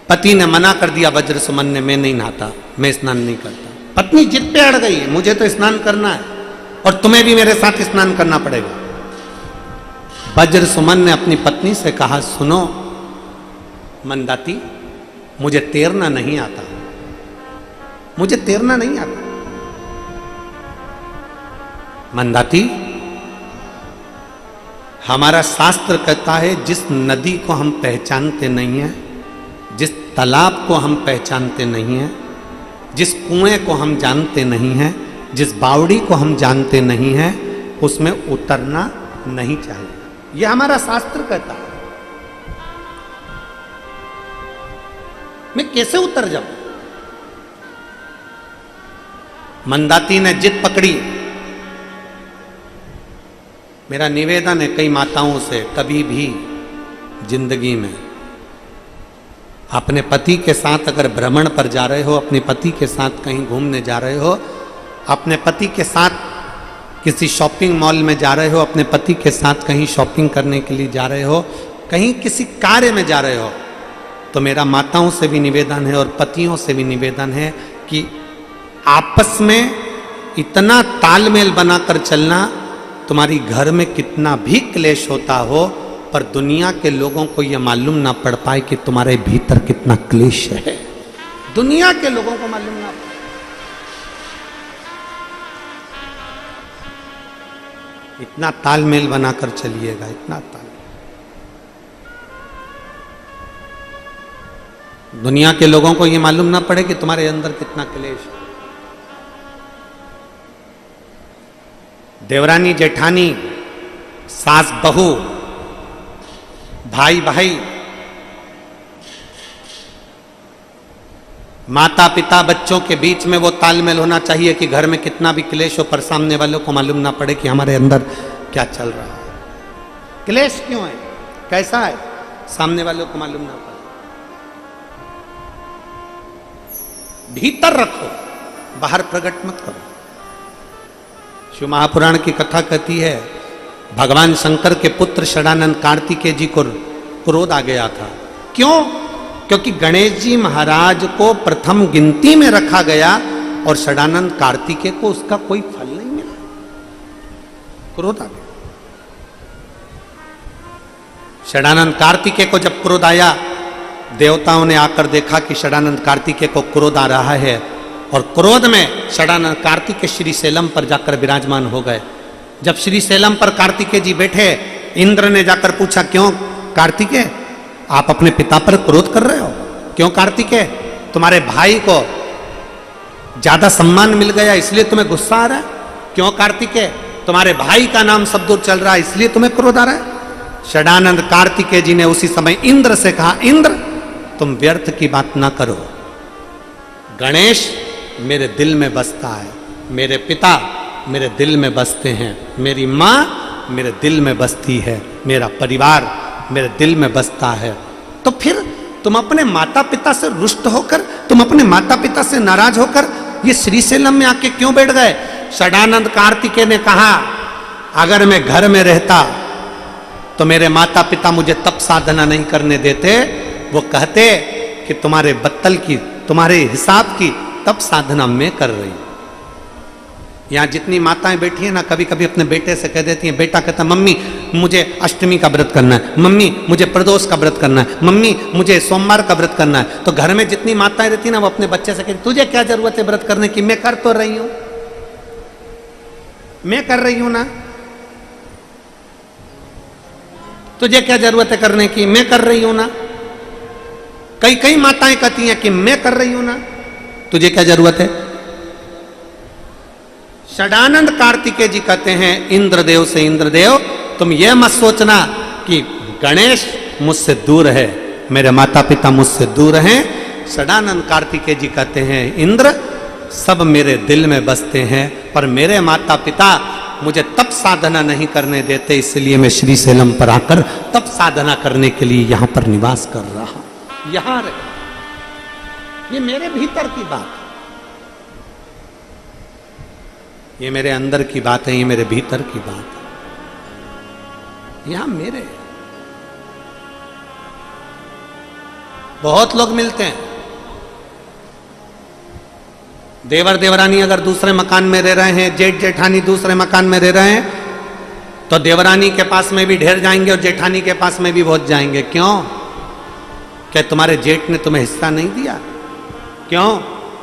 पति ने मना कर दिया, वज्र सुमन ने, मैं नहीं नहाता, मैं स्नान नहीं करता। पत्नी जिद पे अड़ गई, मुझे तो स्नान करना है और तुम्हें भी मेरे साथ स्नान करना पड़ेगा। वज्र सुमन ने अपनी पत्नी से कहा, सुनो मंदाती, मुझे तैरना नहीं आता, मुझे तैरना नहीं आता। मंदाती, हमारा शास्त्र कहता है जिस नदी को हम पहचानते नहीं हैं, जिस तालाब को हम पहचानते नहीं हैं, जिस कुएं को हम जानते नहीं हैं, जिस बावड़ी को हम जानते नहीं हैं, उसमें उतरना नहीं चाहिए, यह हमारा शास्त्र कहता है। मैं कैसे उतर जाऊं? मंदाती ने जिद पकड़ी। मेरा निवेदन है कई माताओं से, कभी भी जिंदगी में अपने पति के साथ अगर भ्रमण पर जा रहे हो, अपने पति के साथ कहीं घूमने जा रहे हो, अपने पति के साथ किसी शॉपिंग मॉल में जा रहे हो, अपने पति के साथ कहीं शॉपिंग करने के लिए जा रहे हो, कहीं किसी कार्य में जा रहे हो, तो मेरा माताओं से भी निवेदन है और पतियों से भी निवेदन है कि आपस में इतना तालमेल बनाकर चलना। तुम्हारी घर में कितना भी क्लेश होता हो, पर दुनिया के लोगों को यह मालूम ना पड़ पाए कि तुम्हारे भीतर कितना क्लेश है। दुनिया के लोगों को मालूम ना पड़े। इतना तालमेल बनाकर चलिएगा, इतना तालमेल। दुनिया के लोगों को यह मालूम ना पड़े कि तुम्हारे अंदर कितना क्लेश है। देवरानी जेठानी, सास बहू, भाई भाई, माता पिता बच्चों के बीच में वो तालमेल होना चाहिए कि घर में कितना भी क्लेश हो पर सामने वालों को मालूम ना पड़े कि हमारे अंदर क्या चल रहा है, क्लेश क्यों है, कैसा है, सामने वालों को मालूम ना पड़े। भीतर रखो, बाहर प्रकट मत करो। शिव महापुराण की कथा कहती है, भगवान शंकर के पुत्र षडानंद कार्तिकेय जी को क्रोध आ गया था। क्यों? क्योंकि गणेश जी महाराज को प्रथम गिनती में रखा गया और षडानंद कार्तिकेय को उसका कोई फल नहीं मिला। क्रोध आ गया। षडानंद कार्तिकेय को जब क्रोध आया, देवताओं ने आकर देखा कि षडानंद कार्तिकेय को क्रोध आ रहा है और क्रोध में षडानंद कार्तिकेय श्रीशैलम पर जाकर विराजमान हो गए। जब श्रीशैलम पर कार्तिकेय जी बैठे, इंद्र ने जाकर पूछा, क्यों कार्तिकेय आप अपने पिता पर क्रोध कर रहे हो? क्यों कार्तिकेय, तुम्हारे भाई को ज्यादा सम्मान मिल गया इसलिए तुम्हें गुस्सा आ रहा है? क्यों कार्तिकेय, तुम्हारे भाई का नाम सब दूर चल रहा है इसलिए तुम्हें क्रोध आ रहा है? षडानंद कार्तिकेय जी ने उसी समय इंद्र से कहा, इंद्र तुम व्यर्थ की बात ना करो, गणेश मेरे दिल में बसता है, मेरे पिता मेरे दिल में बसते हैं, मेरी माँ मेरे दिल में बसती है, मेरा परिवार मेरे दिल में बसता है। तो फिर तुम अपने माता पिता से रुष्ट होकर, तुम अपने माता पिता से नाराज होकर ये श्रीशैलम में आके क्यों बैठ गए? षडानंद कार्तिकेय ने कहा, अगर मैं घर में रहता तो मेरे माता पिता मुझे तप साधना नहीं करने देते, वो कहते कि तुम्हारे बत्तल की, तुम्हारे हिसाब की तप साधना मैं कर रही हूं। यहां जितनी माताएं बैठी हैं ना, कभी कभी अपने बेटे से कह देती हैं, बेटा कहता मम्मी मुझे अष्टमी का व्रत करना है, मम्मी मुझे प्रदोष का व्रत करना है, मम्मी मुझे सोमवार का व्रत करना है। तो घर में जितनी माताएं रहती ना, वो अपने बच्चे से कहती, तुझे क्या जरूरत है व्रत करने की, मैं कर तो रही हूं, मैं कर रही हूं ना, तुझे क्या जरूरत है करने की, मैं कर रही हूं ना। कई कई माताएं कहती हैं कि मैं कर रही हूं ना, तुझे क्या जरूरत है। षडानंद कार्तिकेय जी कहते हैं इंद्रदेव से, इंद्रदेव तुम यह मत सोचना कि गणेश मुझसे दूर है, मेरे माता पिता मुझसे दूर हैं। षडानंद कार्तिकेय जी कहते हैं, इंद्र सब मेरे दिल में बसते हैं, पर मेरे माता पिता मुझे तप साधना नहीं करने देते, इसलिए मैं श्रीशैलम पर आकर तप साधना करने के लिए यहां पर निवास कर रहा हूं। यहां रहे, ये मेरे भीतर की बात है, ये मेरे अंदर की बात है, ये मेरे भीतर की बात है। यहां मेरे बहुत लोग मिलते हैं, देवर देवरानी अगर दूसरे मकान में रह रहे हैं, जेठ जेठानी दूसरे मकान में रह रहे हैं, तो देवरानी के पास में भी ढेर जाएंगे और जेठानी के पास में भी बहुत जाएंगे। क्यों? क्या तुम्हारे जेठ ने तुम्हें हिस्सा नहीं दिया? क्यों?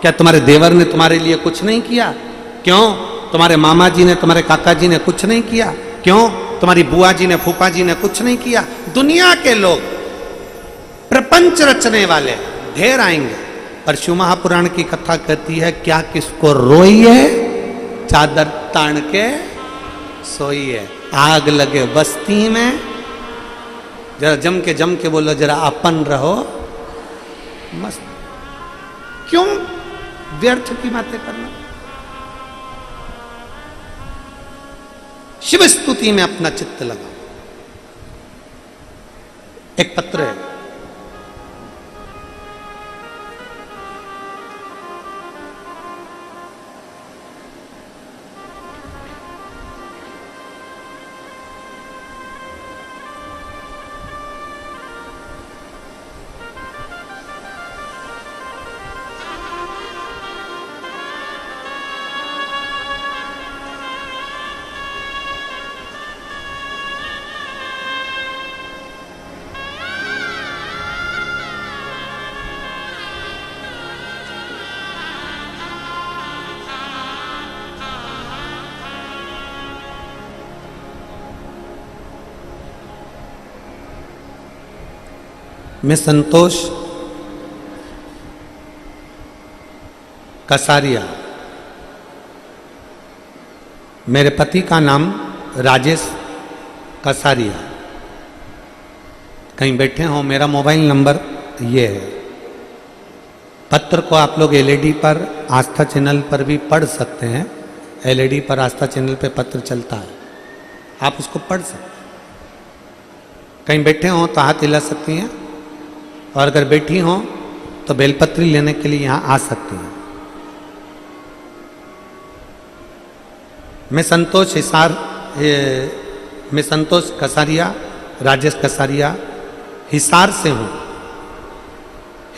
क्या तुम्हारे देवर ने तुम्हारे लिए कुछ नहीं किया? क्यों? तुम्हारे मामा जी ने, तुम्हारे काका जी ने कुछ नहीं किया? क्यों? तुम्हारी बुआ जी ने, फूफा जी ने कुछ नहीं किया? दुनिया के लोग, प्रपंच रचने वाले ढेर आएंगे, पर शिव महापुराण की कथा कहती है, क्या किसको रोइए चादर तान के सोइए, आग लगे बस्ती में, जरा जम के बोलो, जरा अपन रहो मस्त। क्यों व्यर्थ की बातें करना? शिव स्तुति में अपना चित्त लगाओ। एक पत्र है, मैं संतोष कसारिया, मेरे पति का नाम राजेश कसारिया। कहीं बैठे हो, मेरा मोबाइल नंबर ये है। पत्र को आप लोग एलईडी पर आस्था चैनल पर भी पढ़ सकते हैं। एलईडी पर आस्था चैनल पे पत्र चलता है, आप उसको पढ़ सकते हैं। कहीं बैठे हो तो हाथ हिला सकती हैं, और अगर बैठी हो तो बेलपत्री लेने के लिए यहाँ आ सकती हैं। मैं संतोष कसारिया, राजेश कसारिया, हिसार से हूँ।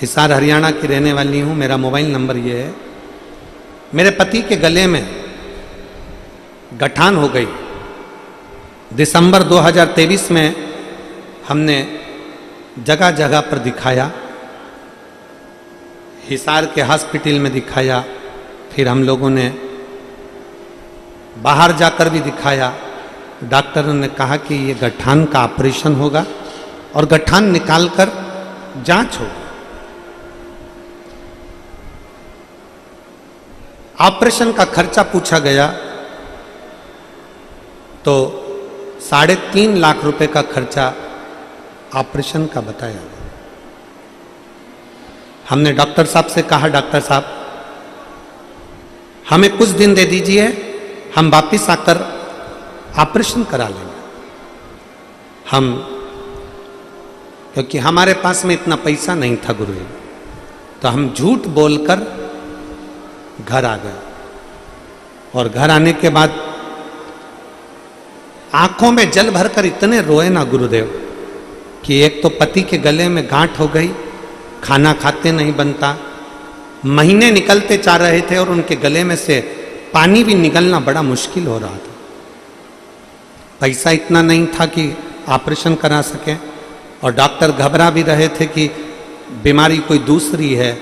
हिसार हरियाणा की रहने वाली हूँ। मेरा मोबाइल नंबर ये है। मेरे पति के गले में गठान हो गई। दिसंबर 2023 में हमने जगह जगह पर दिखाया, हिसार के हॉस्पिटल में दिखाया, फिर हम लोगों ने बाहर जाकर भी दिखाया। डॉक्टर ने कहा कि ये गठान का ऑपरेशन होगा और गठान निकालकर जांच होगी। ऑपरेशन का खर्चा पूछा गया तो 3.5 लाख रुपए का खर्चा ऑपरेशन का बताया। हमने डॉक्टर साहब से कहा, डॉक्टर साहब हमें कुछ दिन दे दीजिए, हम वापिस आकर ऑपरेशन करा लेंगे। क्योंकि हमारे पास में इतना पैसा नहीं था गुरु जी, तो हम झूठ बोलकर घर आ गए। और घर आने के बाद आंखों में जल भरकर इतने रोए ना गुरुदेव कि एक तो पति के गले में गांठ हो गई, खाना खाते नहीं बनता, महीने निकलते जा रहे थे और उनके गले में से पानी भी निकलना बड़ा मुश्किल हो रहा था। पैसा इतना नहीं था कि ऑपरेशन करा सके, और डॉक्टर घबरा भी रहे थे कि बीमारी कोई दूसरी है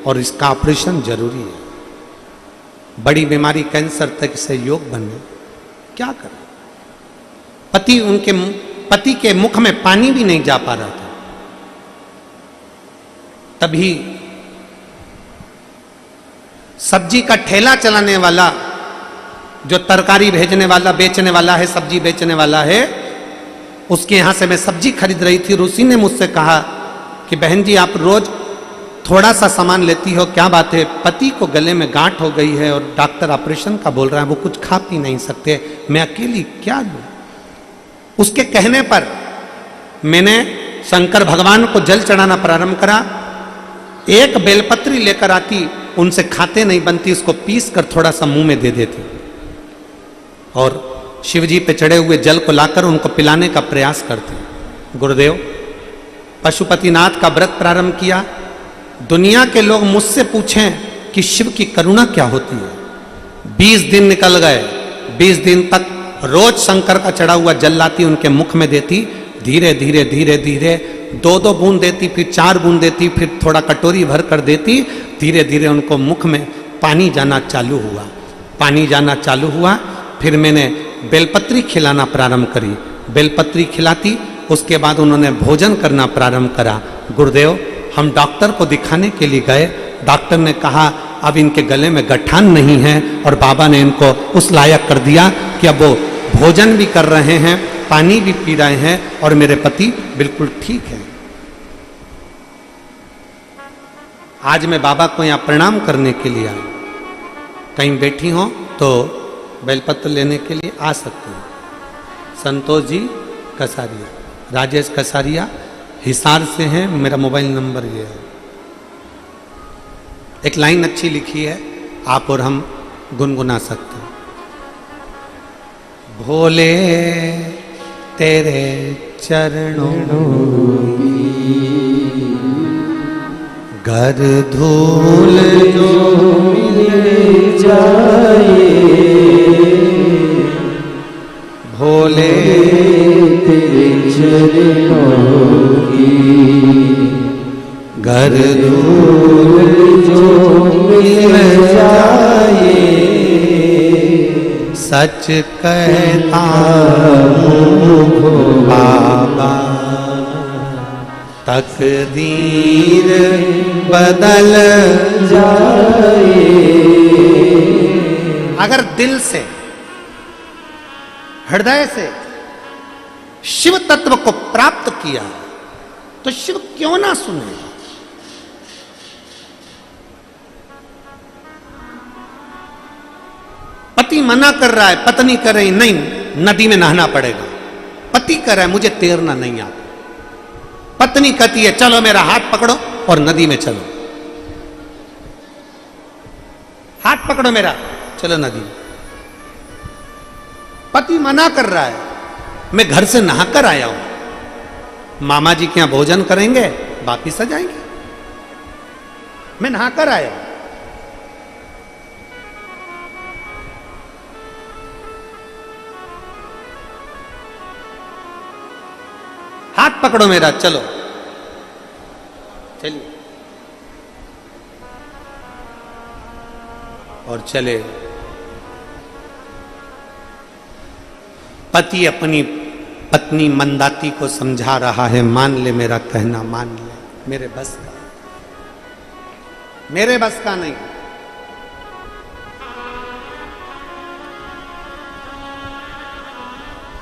और इसका ऑपरेशन जरूरी है। बड़ी बीमारी कैंसर तक से योग बने, क्या करें। पति के मुख में पानी भी नहीं जा पा रहा था। तभी सब्जी का ठेला चलाने वाला, जो तरकारी भेजने वाला, बेचने वाला है, सब्जी बेचने वाला है, उसके यहां से मैं सब्जी खरीद रही थी। उसी ने मुझसे कहा कि बहन जी आप रोज थोड़ा सा सामान लेती हो, क्या बात है? पति को गले में गांठ हो गई है और डॉक्टर ऑपरेशन का बोल रहा है, वो कुछ खा पी नहीं सकते, मैं अकेली क्या लूं? उसके कहने पर मैंने शंकर भगवान को जल चढ़ाना प्रारंभ करा। एक बेलपत्री लेकर आती, उनसे खाते नहीं बनती, उसको पीस कर थोड़ा सा मुंह में दे देती और शिव जी पे चढ़े हुए जल को लाकर उनको पिलाने का प्रयास करते। गुरुदेव, पशुपतिनाथ का व्रत प्रारंभ किया। दुनिया के लोग मुझसे पूछें कि शिव की करुणा क्या होती है। 20 दिन निकल गए। 20 दिन तक रोज शंकर का चढ़ा हुआ जल लाती, उनके मुख में देती। धीरे धीरे धीरे धीरे 2-2 बूंद देती, फिर 4 बूंद देती, फिर थोड़ा कटोरी भर कर देती। धीरे धीरे उनको मुख में पानी जाना चालू हुआ। पानी जाना चालू हुआ। फिर मैंने बेलपत्री खिलाना प्रारंभ करी। बेलपत्री खिलाती, उसके बाद उन्होंने भोजन करना प्रारंभ करा। गुरुदेव, हम डॉक्टर को दिखाने के लिए गए। डॉक्टर ने कहा अब इनके गले में गठान नहीं है, और बाबा ने इनको उस लायक कर दिया कि अब वो भोजन भी कर रहे हैं, पानी भी पी रहे हैं, और मेरे पति बिल्कुल ठीक है। आज मैं बाबा को यहाँ प्रणाम करने के लिए आई। कहीं बैठी हो तो बेलपत्र लेने के लिए आ सकते हैं। संतोष जी कसारिया, राजेश कसारिया, हिसार से हैं। मेरा मोबाइल नंबर ये है। एक लाइन अच्छी लिखी है, आप और हम गुनगुना सकते हैं। भोले तेरे चरणों घर धूल जो मिल जाए, भोले तेरे चरणों घर धूल जो मिल जाए, सच कहता हूँ बाबा तकदीर बदल जाए। अगर दिल से, हृदय से शिव तत्व को प्राप्त किया तो शिव क्यों ना सुने। पति मना कर रहा है, पत्नी कह रही नहीं नदी में नहाना पड़ेगा। पति कह रहा है मुझे तैरना नहीं आता। पत्नी कहती है चलो मेरा हाथ पकड़ो और नदी में चलो। हाथ पकड़ो मेरा, चलो नदी में। पति मना कर रहा है, मैं घर से नहाकर आया हूं, मामा जी के यहां भोजन करेंगे वापिस आ जाएंगे, मैं नहाकर आया हूं। हाथ पकड़ो मेरा, चलो चलिए। और चले। पति अपनी पत्नी मंदाती को समझा रहा है, मान ले मेरा कहना, मान ले, मेरे बस का, मेरे बस का नहीं।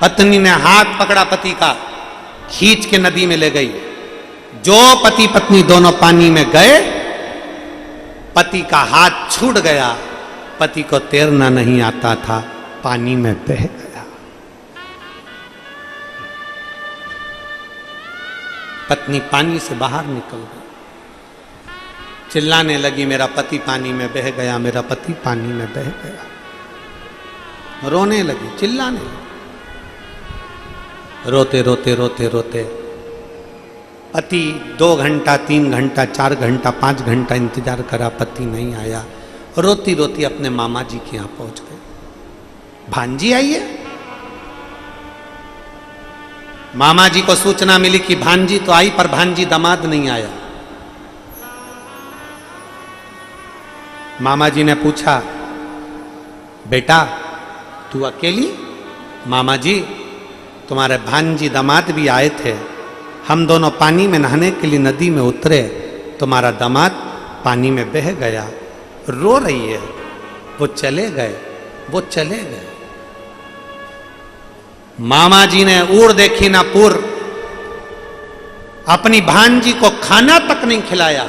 पत्नी ने हाथ पकड़ा पति का, खींच के नदी में ले गई। जो पति पत्नी दोनों पानी में गए, पति का हाथ छूट गया। पति को तैरना नहीं आता था, पानी में बह गया। पत्नी पानी से बाहर निकल गई, चिल्लाने लगी मेरा पति पानी में बह गया, मेरा पति पानी में बह गया। रोने लगी, चिल्लाने लगी। रोते रोते रोते रोते पति 2 घंटा 3 घंटा 4 घंटा 5 घंटा इंतजार करा, पति नहीं आया। रोती रोती अपने मामा जी के यहां पहुंच गए। भांजी आई है। मामा जी को सूचना मिली कि भांजी तो आई पर भांजी दामाद नहीं आया। मामा जी ने पूछा बेटा तू अकेली? मामा जी तुम्हारे भांजी दामाद भी आए थे, हम दोनों पानी में नहाने के लिए नदी में उतरे, तुम्हारा दामाद पानी में बह गया। रो रही है, वो चले गए, वो चले गए। मामा जी ने ऊर देखी ना पुर, अपनी भांजी को खाना तक नहीं खिलाया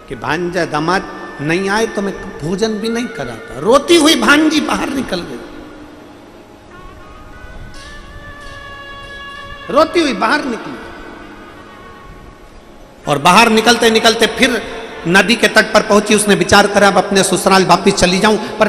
कि भांजा दामाद नहीं आए तो मैं भोजन भी नहीं कराता। रोती हुई भांजी बाहर निकल गई, रोती हुई बाहर निकली। और बाहर निकलते निकलते फिर नदी के तट पर पहुंची। उसने विचार करा अब अपने ससुराल वापिस चली जाऊं, पर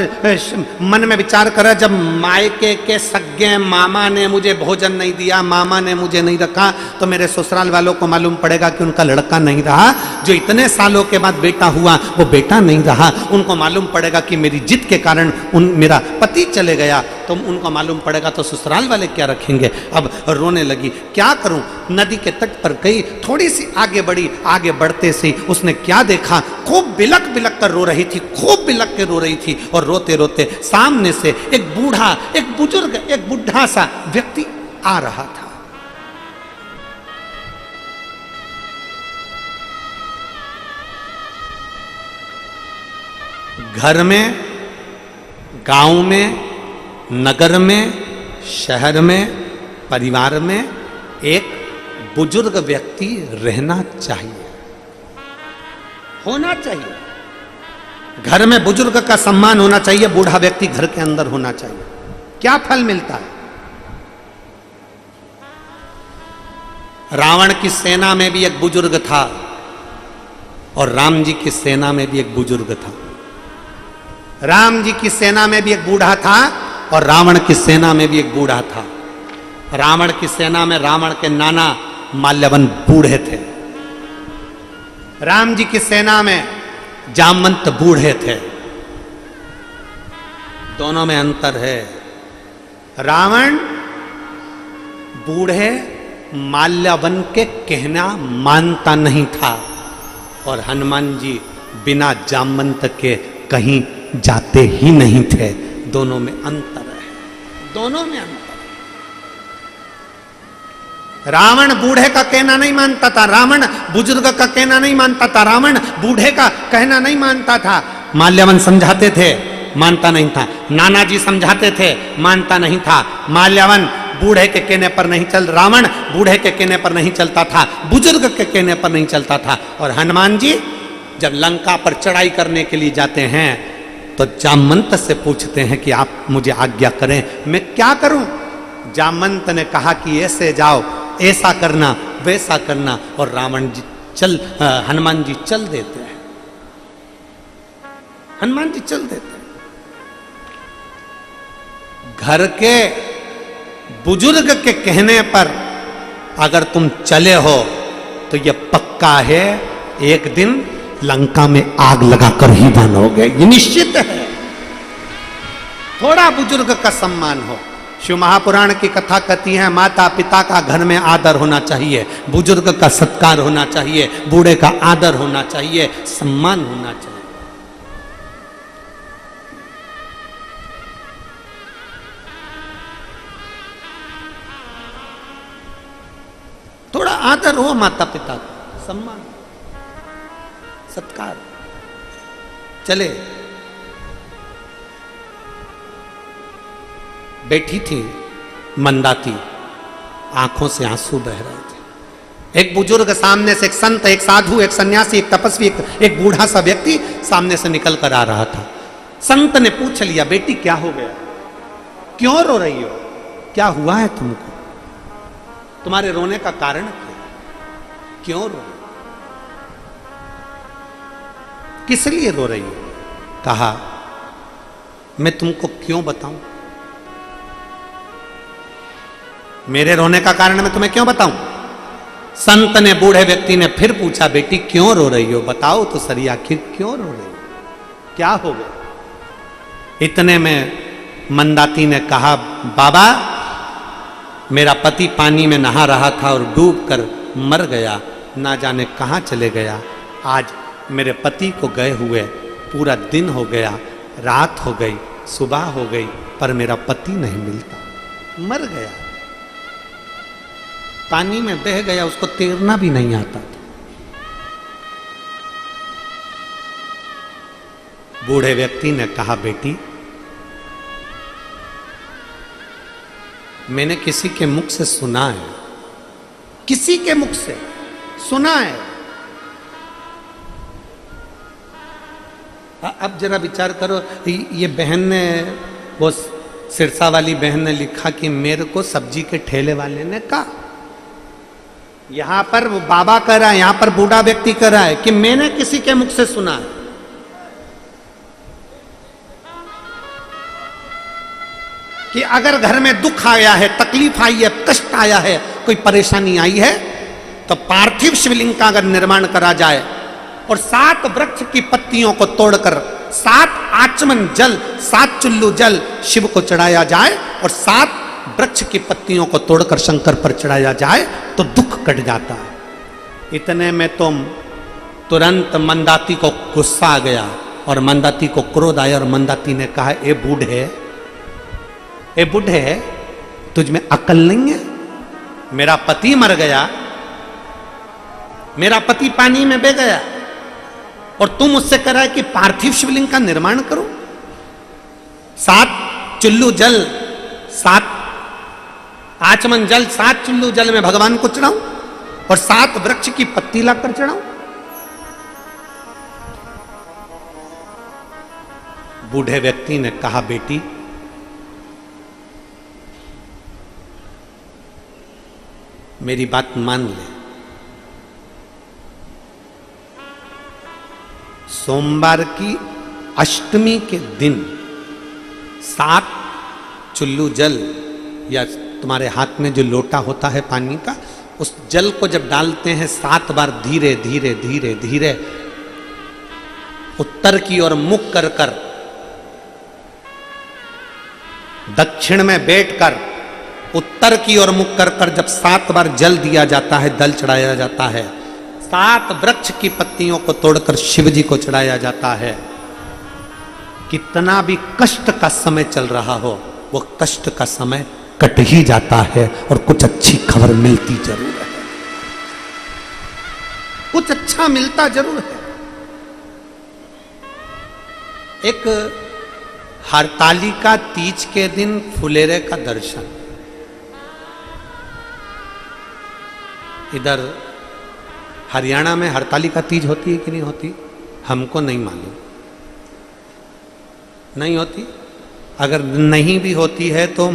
मन में विचार करा जब मायके के सगे मामा ने मुझे भोजन नहीं दिया, मामा ने मुझे नहीं रखा, तो मेरे ससुराल वालों को मालूम पड़ेगा कि उनका लड़का नहीं रहा, जो इतने सालों के बाद बेटा हुआ वो बेटा नहीं रहा। उनको मालूम पड़ेगा कि मेरी जिद के कारण मेरा पति चले गया, तो उनको मालूम पड़ेगा तो ससुराल वाले क्या रखेंगे। अब रोने लगी, क्या करूं। नदी के तट पर गई, थोड़ी सी आगे बढ़ी। आगे बढ़ते से उसने क्या देखा, खूब बिलक बिलक कर रो रही थी, खूब बिलक के रो रही थी। और रोते रोते सामने से एक बूढ़ा, एक बुजुर्ग, एक बुढ़ा सा व्यक्ति आ रहा था। घर में, गांव में, नगर में, शहर में, परिवार में एक बुजुर्ग व्यक्ति रहना चाहिए, होना चाहिए। घर में बुजुर्ग का सम्मान होना चाहिए, बूढ़ा व्यक्ति घर के अंदर होना चाहिए। क्या फल मिलता है। रावण की सेना में भी एक बुजुर्ग था और राम जी की सेना में भी एक बुजुर्ग था। राम जी की सेना में भी एक बूढ़ा था और रावण की सेना में भी एक बूढ़ा था। रावण की सेना में रावण के नाना माल्यवन बूढ़े थे। राम जी की सेना में जामवंत बूढ़े थे। दोनों में अंतर है। रावण बूढ़े माल्यवन के कहना मानता नहीं था और हनुमान जी बिना जामवंत के कहीं जाते ही नहीं थे। दोनों में अंतर है, दोनों में अंतर। रावण बूढ़े का कहना नहीं मानता था, रावण बुजुर्ग का कहना नहीं मानता था, रावण बूढ़े का कहना नहीं मानता था। माल्यवन समझाते थे, मानता नहीं था। नाना जी समझाते थे, मानता नहीं था। माल्यवन बूढ़े के कहने पर नहीं चल, रावण बूढ़े के कहने पर नहीं चलता था, बुजुर्ग के कहने पर नहीं चलता था। और हनुमान जी जब लंका पर चढ़ाई करने के लिए जाते हैं तो जामवंत से पूछते हैं कि आप मुझे आज्ञा करें, मैं क्या करूं? जामवंत ने कहा कि ऐसे जाओ, ऐसा करना, वैसा करना, और हनुमान जी चल देते हैं। हनुमान जी चल देते हैं। घर के बुजुर्ग के कहने पर अगर तुम चले हो तो यह पक्का है एक दिन लंका में आग लगाकर ही बनोगे, ये निश्चित है। थोड़ा बुजुर्ग का सम्मान हो। शिव महापुराण की कथा कहती है माता पिता का घर में आदर होना चाहिए, बुजुर्ग का सत्कार होना चाहिए, बूढ़े का आदर होना चाहिए, सम्मान होना चाहिए। थोड़ा आदर हो माता पिता का, सम्मान, सत्कार। चले, बैठी थी मंदाती, आंखों से आंसू बह रहे थे। एक बुजुर्ग सामने से, एक संत, एक साधु, एक सन्यासी, एक तपस्वी, एक बूढ़ा सा व्यक्ति सामने से निकल कर आ रहा था। संत ने पूछ लिया, बेटी क्या हो गया, क्यों रो रही हो, क्या हुआ है तुमको, तुम्हारे रोने का कारण क्या, क्यों रो रही, किस लिए रो रही हो? कहा, मैं तुमको क्यों बताऊं, मेरे रोने का कारण मैं तुम्हें क्यों बताऊं? संत ने, बूढ़े व्यक्ति ने फिर पूछा, बेटी क्यों रो रही हो, बताओ तो सही, आखिर क्यों रो रही हो, क्या हो गया? इतने में मंदाती ने कहा, बाबा मेरा पति पानी में नहा रहा था और डूबकर मर गया, ना जाने कहां चले गया। आज मेरे पति को गए हुए पूरा दिन हो गया, रात हो गई, सुबह हो गई, पर मेरा पति नहीं मिलता, मर गया, पानी में बह गया, उसको तैरना भी नहीं आता था। बूढ़े व्यक्ति ने कहा, बेटी मैंने किसी के मुख से सुना है, किसी के मुख से सुना है। अब जरा विचार करो, ये बहन ने, वो सिरसा वाली बहन ने लिखा कि मेरे को सब्जी के ठेले वाले ने कहा, यहां पर वो बाबा कह रहा है, यहां पर बूढ़ा व्यक्ति कह रहा है कि मैंने किसी के मुख से सुना है। कि अगर घर में दुख आया है, तकलीफ आई है, कष्ट आया है, कोई परेशानी आई है, तो पार्थिव शिवलिंग का अगर निर्माण करा जाए और 7 वृक्ष की पत्तियों को तोड़कर 7 आचमन जल, 7 चुल्लू जल शिव को चढ़ाया जाए और 7 वृक्ष की पत्तियों को तोड़कर शंकर पर चढ़ाया जाए तो दुख कट जाता है। इतने में तो तुरंत मंदाती को गुस्सा आ गया और मंदाती को क्रोध आया और मंदाती ने कहा, ए बूढ़े, तुझ में अकल नहीं है? मेरा पति मर गया, मेरा पति पानी में बह गया और तुम मुझसे कह रहा है कि पार्थिव शिवलिंग का निर्माण करो, 7 चुल्लू जल, 7 आचमन जल, 7 चुल्लू जल में भगवान को चढ़ाऊं और 7 वृक्ष की पत्ती लाकर चढ़ाऊं? बूढ़े व्यक्ति ने कहा, बेटी मेरी बात मान ले, सोमवार की अष्टमी के दिन 7 चुल्लू जल या तुम्हारे हाथ में जो लोटा होता है पानी का, उस जल को जब डालते हैं 7 बार धीरे धीरे धीरे धीरे उत्तर की ओर मुख कर कर, दक्षिण में बैठकर उत्तर की ओर मुख कर कर जब 7 बार जल दिया जाता है, दल चढ़ाया जाता है, 7 वृक्ष की पत्तियों को तोड़कर शिव जी को चढ़ाया जाता है। कितना भी कष्ट का समय चल रहा हो, वो कष्ट का समय कट ही जाता है और कुछ अच्छी खबर मिलती जरूर है, कुछ अच्छा मिलता जरूर है। एक हरतालिका तीज के दिन फुलेरे का दर्शन, इधर हरियाणा में हरतालिका तीज होती है कि नहीं होती, हमको नहीं मालूम, नहीं होती। अगर नहीं भी होती है तो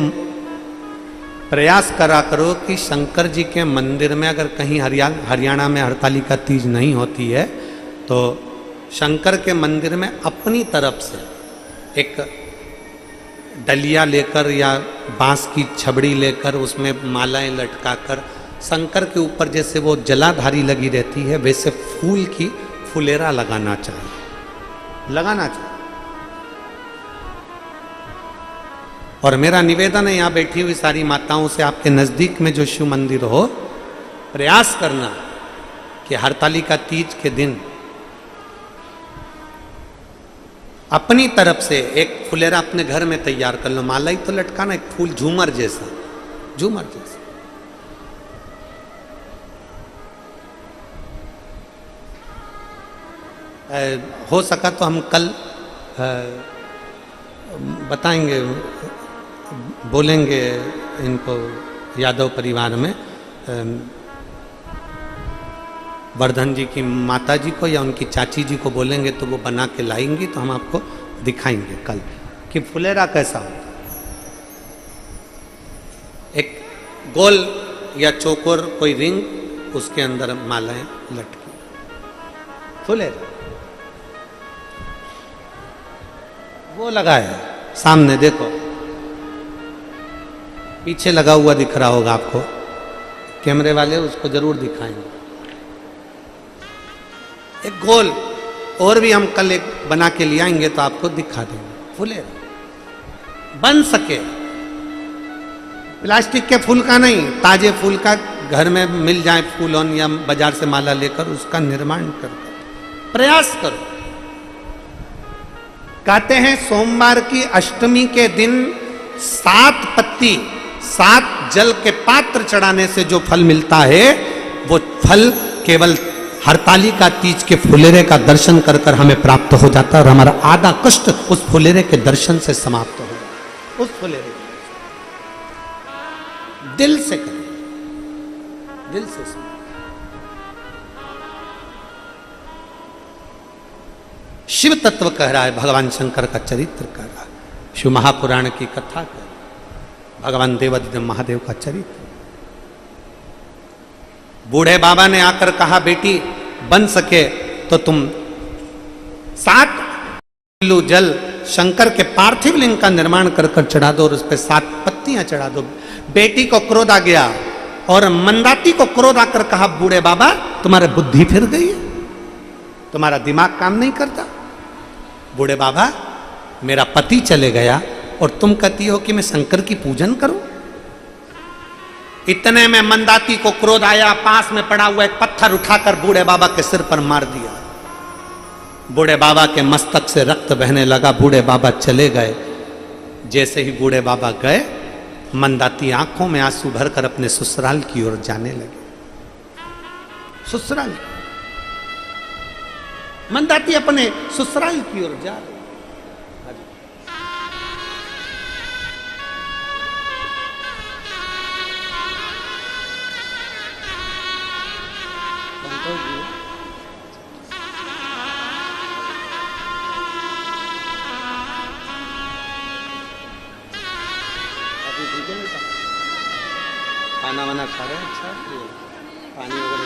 प्रयास करा करो कि शंकर जी के मंदिर में, अगर कहीं हरियाणा में हरतालिका तीज नहीं होती है तो शंकर के मंदिर में अपनी तरफ से एक डलिया लेकर या बांस की छबड़ी लेकर उसमें मालाएं लटकाकर शंकर के ऊपर जैसे वो जलाधारी लगी रहती है वैसे फूल की फुलेरा लगाना चाहिए, लगाना चाहिए। और मेरा निवेदन है यहाँ बैठी हुई सारी माताओं से, आपके नजदीक में जो शिव मंदिर हो, प्रयास करना कि हरतालिका तीज के दिन अपनी तरफ से एक फुलेरा अपने घर में तैयार कर लो, माला ही तो लटकाना, एक फूल झूमर जैसा, झूमर जैसा। हो सका तो हम कल बताएंगे, बोलेंगे इनको यादव परिवार में वर्धन जी की माता जी को या उनकी चाची जी को बोलेंगे तो वो बना के लाएंगी, तो हम आपको दिखाएंगे कल कि फुलेरा कैसा होता है। एक गोल या चौकोर कोई रिंग, उसके अंदर मालाएं लटकी, फुलेरा वो लगा है सामने, देखो पीछे लगा हुआ दिख रहा होगा आपको, कैमरे वाले उसको जरूर दिखाएंगे। एक गोल और भी हम कल एक बना के ले आएंगे तो आपको दिखा देंगे। फुलेरा बन सके, प्लास्टिक के फूल का नहीं, ताजे फूल का घर में मिल जाए फूल ऑन या बाजार से माला लेकर उसका निर्माण करो, प्रयास करो। कहते हैं सोमवार की अष्टमी के दिन 7 पत्ती 7 जल के पात्र चढ़ाने से जो फल मिलता है वो फल केवल हरतालिका तीज के फुलेरे का दर्शन कर कर हमें प्राप्त हो जाता है और हमारा आधा कष्ट उस फुलेरे के दर्शन से समाप्त हो जाता। उस फुलेरे दिल से करें, दिल से सुन। शिव तत्व कह रहा है, भगवान शंकर का चरित्र कह रहा है, शिव महापुराण की कथा कह रहा है, भगवान देवादिदेव महादेव का चरित्र। बूढ़े बाबा ने आकर कहा, बेटी बन सके तो तुम 7 किलो जल शंकर के पार्थिव लिंग का निर्माण कर कर चढ़ा दो और उस पर 7 पत्तियां चढ़ा दो। बेटी को क्रोध आ गया और मंदाती को क्रोध आकर कहा, बूढ़े बाबा तुम्हारे बुद्धि फिर गई है, तुम्हारा दिमाग काम नहीं करता। बूढ़े बाबा मेरा पति चले गया और तुम कहती हो कि मैं शंकर की पूजन करूं। इतने में मंदाती को क्रोध आया, पास में पड़ा हुआ एक पत्थर उठाकर बूढ़े बाबा के सिर पर मार दिया। बूढ़े बाबा के मस्तक से रक्त बहने लगा, बूढ़े बाबा चले गए। जैसे ही बूढ़े बाबा गए, मंदाती आंखों में आंसू भरकर अपने ससुराल की ओर जाने लगे। ससुराल, मंदाती अपने ससुराल की ओर जा रही। खाना वाना खा रहे हैं, अच्छा पानी वगैरह